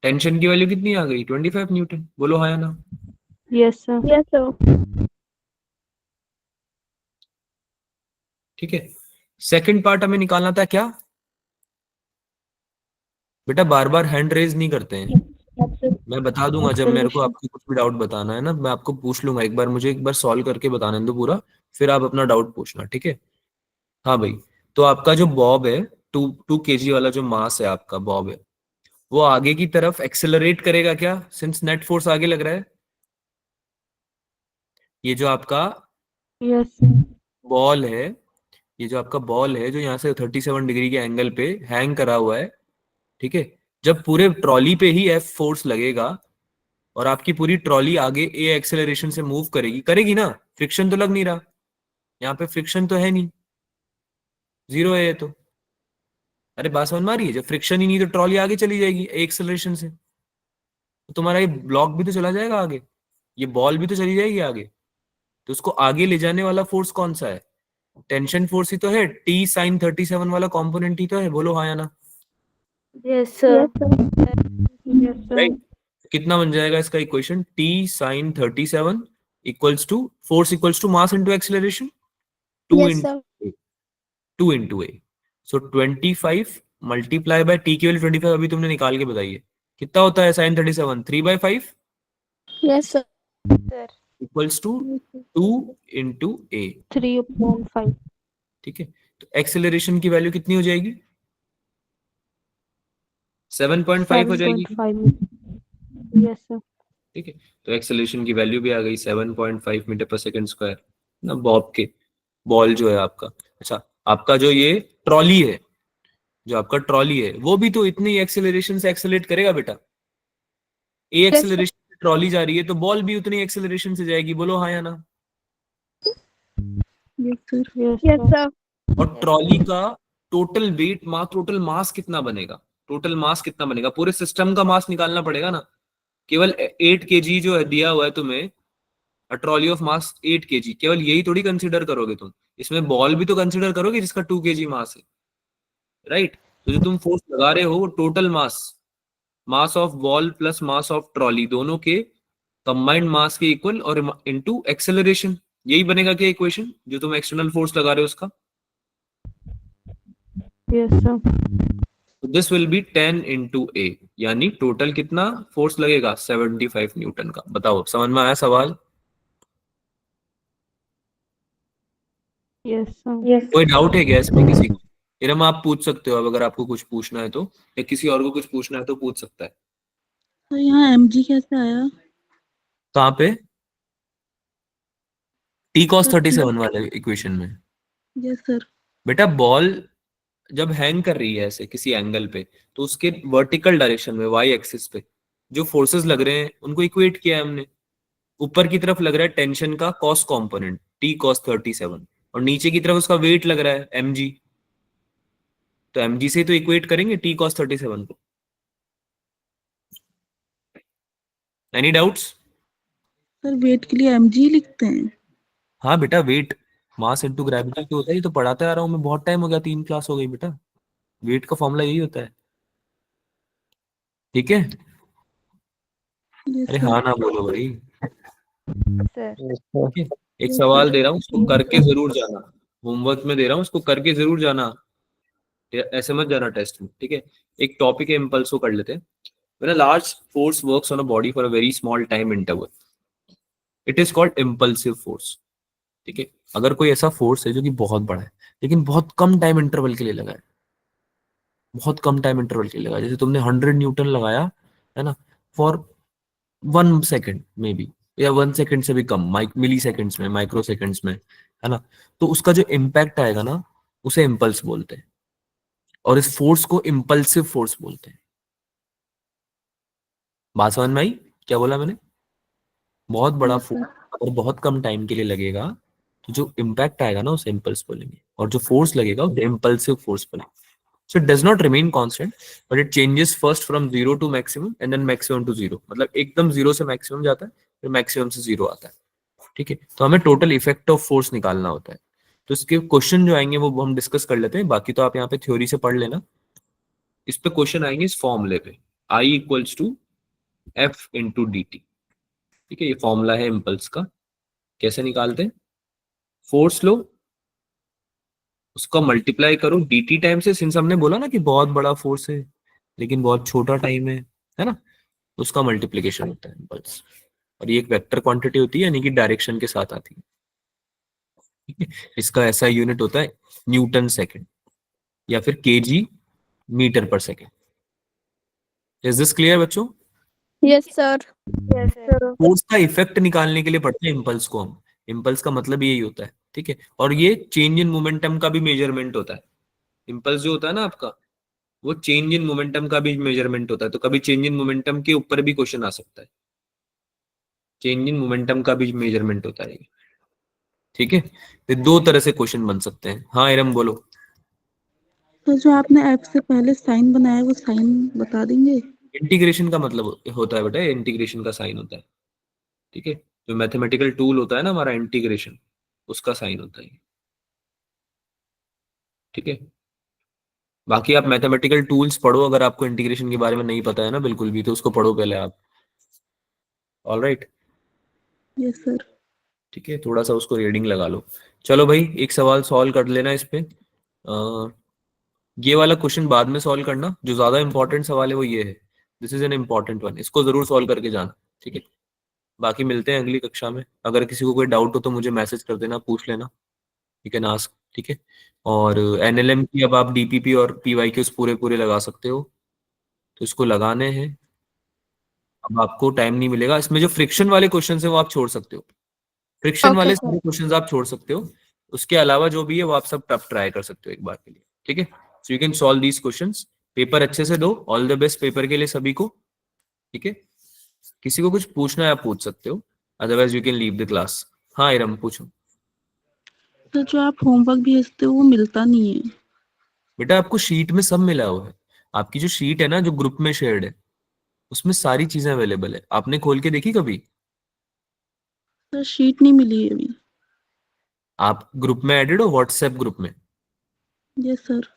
टेंशन की वैल्यू कितनी आ गई, 25 न्यूटन, बोलो हाँ या ना। Yes, sir. Yes, sir. ठीक है। सेकंड पार्ट हमें निकालना था क्या बेटा, बार बार हैंड रेज नहीं करते हैं, मैं बता दूंगा जब मेरे को Acceleration. आपको कुछ भी डाउट बताना है ना, मैं आपको पूछ लूंगा एक बार, मुझे एक बार सॉल्व करके बताने दो पूरा, फिर आप अपना डाउट पूछना, ठीक है। हाँ भाई, तो आपका जो बॉब है, 2 kg वाला जो मास है आपका बॉब है, वो आगे की तरफ एक्सेलरेट करेगा क्या, सिंस नेट फोर्स आगे लग रहा है। ये जो आपका Yes, sir. बॉल है, ये जो आपका बॉल है जो यहाँ से 37 डिग्री के एंगल पे हैंग करा हुआ है, ठीक है, जब पूरे ट्रॉली पे ही एफ फोर्स लगेगा और आपकी पूरी ट्रॉली आगे ए एक्सेलरेशन से मूव करेगी, करेगी ना, फ्रिक्शन तो लग नहीं रहा, यहाँ पे फ्रिक्शन तो है नहीं, जीरो है ये तो। अरे बात समझ में आ रही है, जब फ्रिक्शन ही नहीं तो ट्रॉली आगे चली जाएगी ए एक्सेलरेशन से, तो तुम्हारा ये ब्लॉक भी तो चला जाएगा आगे, ये बॉल भी तो चली जाएगी आगे, तो उसको आगे ले जाने वाला फोर्स कौन सा है, टेंशन फोर्स ही तो है, टी साइन 37 वाला कंपोनेंट ही तो है, बोलो हाँ या ना। Yes, sir. Yes, sir. Yes, sir. Right, कितना बन जाएगा इसका equation, T sine 37 equals to force equals to mass into acceleration, 2 Yes, sir. into a, so 25 multiply by T की वैल्यू 25 अभी तुमने निकाल के बताइए कितना होता है sine 37, 3/5 Yes, sir. Equals to 2 into a, 3/5. ठीक है। तो एक्सेलरेशन की वैल्यू कितनी हो जाएगी, 7.5 हो जाएगी, 7.5. Yes, sir. ठीक है। तो एक्सेलरेशन की वैल्यू भी आ गई 7.5 मीटर पर सेकंड स्क्वायर ना, बॉब के बॉल जो है आपका। अच्छा, आपका जो ये ट्रॉली है, जो आपका ट्रॉली है वो भी तो इतनी एक्सेलरेशन से एक्सेलरेट करेगा बेटा, ए sir. एक्सेलरेशन से ट्रॉली जा रही है तो बॉल भी उतनी एक्सेलरेशन से जाएगी, बोलो हाँ या ना। Yes sir. Yes, Yes, sir. sir. और ट्रॉली का टोटल वेट टोटल मास कितना बनेगा, टोटल मास कितना बनेगा, पूरे सिस्टम का मास निकालना पड़ेगा ना। केवल 8 kg जो है दिया हुआ है तुम्हें, a trolley of mass 8 kg, केवल यही थोड़ी कंसीडर करोगे तुम, इसमें बॉल भी तो कंसीडर करोगे जिसका 2 kg मास है, राइट। तो जो तुम फोर्स लगा रहे हो वो total mass, mass of ball plus mass of trolley, दोनों के कंबाइंड मास के इक्वल और इनटू एक्सेलरेशन, यही बनेगा क्या इक्वेशन जो तुम एक्सटर्नल फोर्स लगा रहे हो उसका। Yes, sir. तो दिस विल बी 10 इंटू ए, यानी टोटल कितना फोर्स लगेगा 75 न्यूटन का। बताओ समझ में आया सवाल? Yes, sir. कोई डाउट है क्या इसमें किसी को? इरम आप पूछ सकते हो अब, अगर आपको कुछ पूछना है तो, या किसी और को कुछ पूछना है तो पूछ सकता है। तो यहाँ mg कैसे आया? कहाँ पे? टी कॉस सर 37 वाले इक्वेशन में। Yes sir. बेटा बॉल जब हैंग कर रही है ऐसे किसी एंगल पे, तो उसके वर्टिकल डायरेक्शन में वाई एक्सिस पे जो फोर्सेस लग रहे हैं उनको इक्वेट किया है हमने। ऊपर की तरफ लग रहा है टेंशन का कॉस कंपोनेंट टी कॉस 37, और नीचे की तरफ उसका वेट लग रहा है mg, तो mg से तो इक्वेट करेंगे टी कॉस 37 को। Any doubts? सर वेट के लिए mg लिखते हैं? हाँ बेटा, वेट मास इनटू ग्रेविटी जो होता है, ये तो पढ़ाते आ रहा हूँ मैं, बहुत टाइम हो गया, 3 क्लास हो गई बेटा। वेट का फॉर्मूला यही होता है, ठीक है। यस अरे सर। हाँ ना बोलो भाई। Sir. Yes, sir. ठीक है, एक Yes, सवाल sir. दे रहा हूँ, उसको करके जरूर जाना, होमवर्क में दे रहा हूँ, उसको करके जरूर जाना, ऐसे मत जाना टेस्ट में, ठीक है। एक टॉपिक है इम्पल्स को कर लेते हैं। When a large force works on a body for a very small time interval, it is called impulsive force, ठीक है। अगर कोई ऐसा फोर्स है जो कि बहुत बड़ा है लेकिन बहुत कम टाइम इंटरवल के लिए लगा है, बहुत कम टाइम इंटरवल के लिए लगा है, जैसे तुमने 100 न्यूटन लगाया है ना, फॉर 1 सेकेंड मे बी, या 1 सेकेंड से भी कम, मिली सेकेंड्स में, माइक्रो सेकेंड्स में, है ना, तो उसका जो इम्पैक्ट आएगा ना उसे इम्पल्स बोलते हैं, और इस फोर्स को इम्पल्सिव फोर्स बोलते हैं। बात समझ में आई क्या बोला मैंने? बहुत बड़ा यस फोर्स सर। अगर बहुत कम टाइम के लिए लगेगा तो जो इम्पैक्ट आएगा ना उसे इम्पल्स बोलेंगे, और जो फोर्स लगेगा उसे इम्पल्सिव फोर्स बोलेंगे। So it does not remain constant, but it changes first from 0 to maximum and then maximum to 0, मतलब एकदम 0 से मैक्सिमम जाता है, फिर मैक्सिमम से 0 आता है, ठीक है। तो हमें टोटल इफेक्ट ऑफ फोर्स निकालना होता है। तो इसके क्वेश्चन जो आएंगे वो हम डिस्कस कर लेते हैं, बाकी तो आप यहाँ पे थ्योरी से पढ़ लेना। इस पे क्वेश्चन आएंगे इस फॉर्मूले पे, I equals to F into D T, ठीक है। ये फॉर्मूला है इम्पल्स का। कैसे निकालते हैं? फोर्स लो, उसका मल्टीप्लाई करो dt टाइम से, सिंस हमने बोला ना कि बहुत बड़ा फोर्स है लेकिन बहुत छोटा टाइम है ना, तो उसका मल्टीप्लीकेशन होता है इम्पल्स, और ये एक वेक्टर क्वांटिटी होती है, यानी कि डायरेक्शन के साथ आती है, ठीक है। इसका ऐसा यूनिट होता है न्यूटन सेकेंड या फिर केजी मीटर पर सेकेंड। इज दिस क्लियर बच्चों? Yes, sir. Yes, sir. Force का इफेक्ट निकालने के लिए पढ़ते हैं इम्पल्स को हम, इम्पल्स का मतलब यही होता है, ठीक है। और ये चेंज इन मोमेंटम का भी मेजरमेंट होता है। इम्पल्स जो होता है ना आपका, वो चेंज इन मोमेंटम का भी मेजरमेंट होता है, तो कभी चेंज इन मोमेंटम के ऊपर भी क्वेश्चन आ सकता है, चेंज इन मोमेंटम का भी मेजरमेंट होता है, ठीक है। तो दो तरह से क्वेश्चन बन सकते हैं। हाँ इरम बोलो। तो जो आपने f से पहले साइन बनाया वो साइन बता देंगे? इंटीग्रेशन का मतलब होता है बेटा, इंटीग्रेशन का साइन होता है, ठीक है। जो मैथमेटिकल टूल होता है ना हमारा इंटीग्रेशन, उसका साइन होता है, ठीक है। बाकी आप मैथमेटिकल टूल्स पढ़ो, अगर आपको इंटीग्रेशन के बारे में नहीं पता है ना बिल्कुल भी, तो उसको पढ़ो पहले आप। All right, yes sir. ठीक है, थोड़ा सा उसको रीडिंग लगा लो। चलो भाई एक सवाल सॉल्व कर लेना इस पे। ये वाला क्वेश्चन बाद में सॉल्व करना, जो ज्यादा इंपॉर्टेंट सवाल है वो ये है, this is an important one, इसको जरूर सॉल्व करके जाना, ठीक है। बाकी मिलते हैं अगली कक्षा में, अगर किसी को कोई डाउट हो तो मुझे मैसेज कर देना, पूछ लेना, यू कैन आस्क, ठीक है। और एनएलएम की अब आप डीपीपी और पीवाईक्यूज पूरे पूरे लगा सकते हो, तो इसको लगाने हैं। अब आपको टाइम नहीं मिलेगा, इसमें जो फ्रिक्शन वाले क्वेश्चन है वो आप छोड़ सकते हो, फ्रिक्शन Okay, वाले sir. सारे क्वेश्चंस आप छोड़ सकते हो, उसके अलावा जो भी है वो आप सब टफ ट्राई कर सकते हो एक बार के लिए, ठीक है। So you can solve these questions, paper अच्छे से दो, ऑल द बेस्ट पेपर के लिए सभी को, ठीक है। किसी को कुछ पूछना है आप पूछ सकते हो, otherwise you can leave the class. हाँ इरम पूछो। तो जो आप होमवर्क भेजते हो वो मिलता नहीं है। बेटा आपको शीट में सब मिला हुआ है, आपकी जो शीट है ना जो ग्रुप में शेयर्ड है, उसमें सारी चीजें अवेलेबल है। आपने खोल के देखी कभी? सर शीट नहीं मिली है अभी। आप ग्रुप में एडेड हो व्हाट्सएप ग्रुप में? Yes sir.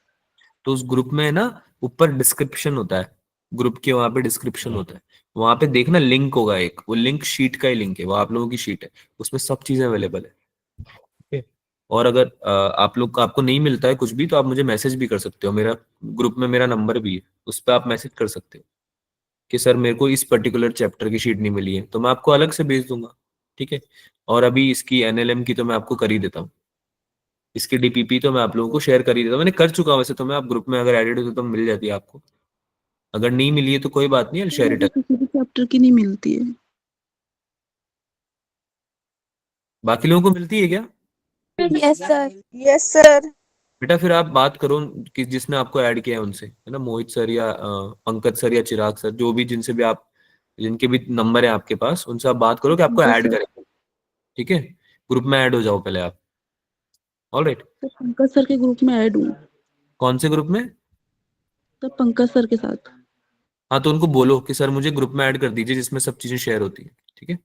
तो उस ग्रुप में ना ऊपर डिस्क्रिप्शन होता है, ग्रुप के वहां पे डिस्क्रिप्शन होता है, वहां पे देखना लिंक होगा एक, वो लिंक शीट का ही लिंक है, वो आप लोगों की शीट है, उसमें सब चीजें अवेलेबल है। ठीक है? और अगर आप लोग आपको नहीं मिलता है कुछ भी तो आप मुझे मैसेज भी कर सकते हो, मेरा ग्रुप में मेरा नंबर भी है, उस पर आप मैसेज कर सकते हो कि सर मेरे को इस पर्टिकुलर चैप्टर की शीट नहीं मिली है, तो मैं आपको अलग से भेज दूंगा। ठीक है? और अभी इसकी एनएलएम की तो मैं आपको कर ही देता हूँ, इसकी डीपीपी तो मैं आप लोगों को शेयर कर ही देता हूँ, मैंने कर चुका हूं वैसे तो, मैं आप ग्रुप में अगर एडेड हो तो मिल जाती है आपको, अगर नहीं मिली है तो कोई बात नहीं, शेयर मुझे इट। किसी भी चैप्टर की नहीं मिलती है। बाकी लोगों को मिलती है क्या? Yes, sir. Yes, sir. बेटा फिर आप बात करो कि जिसने आपको ऐड किया है उनसे, है ना, मोहित सर या पंकज सर या चिराग सर, जो भी जिनसे भी आप, जिनके भी नंबर है आपके पास, उनसे आप बात करो कि आपको जी ऐड सर। करें। ठीक है? ग्रुप में ऐड हो जाओ पहले आप। All right. Sir Pankaj sir के ग्रुप में ऐड हूँ। कौन से ग्रुप में? सर पंकज सर के साथ। हाँ तो उनको बोलो कि सर मुझे ग्रुप में ऐड कर दीजिए जिसमें सब चीजें शेयर होती है। ठीक है?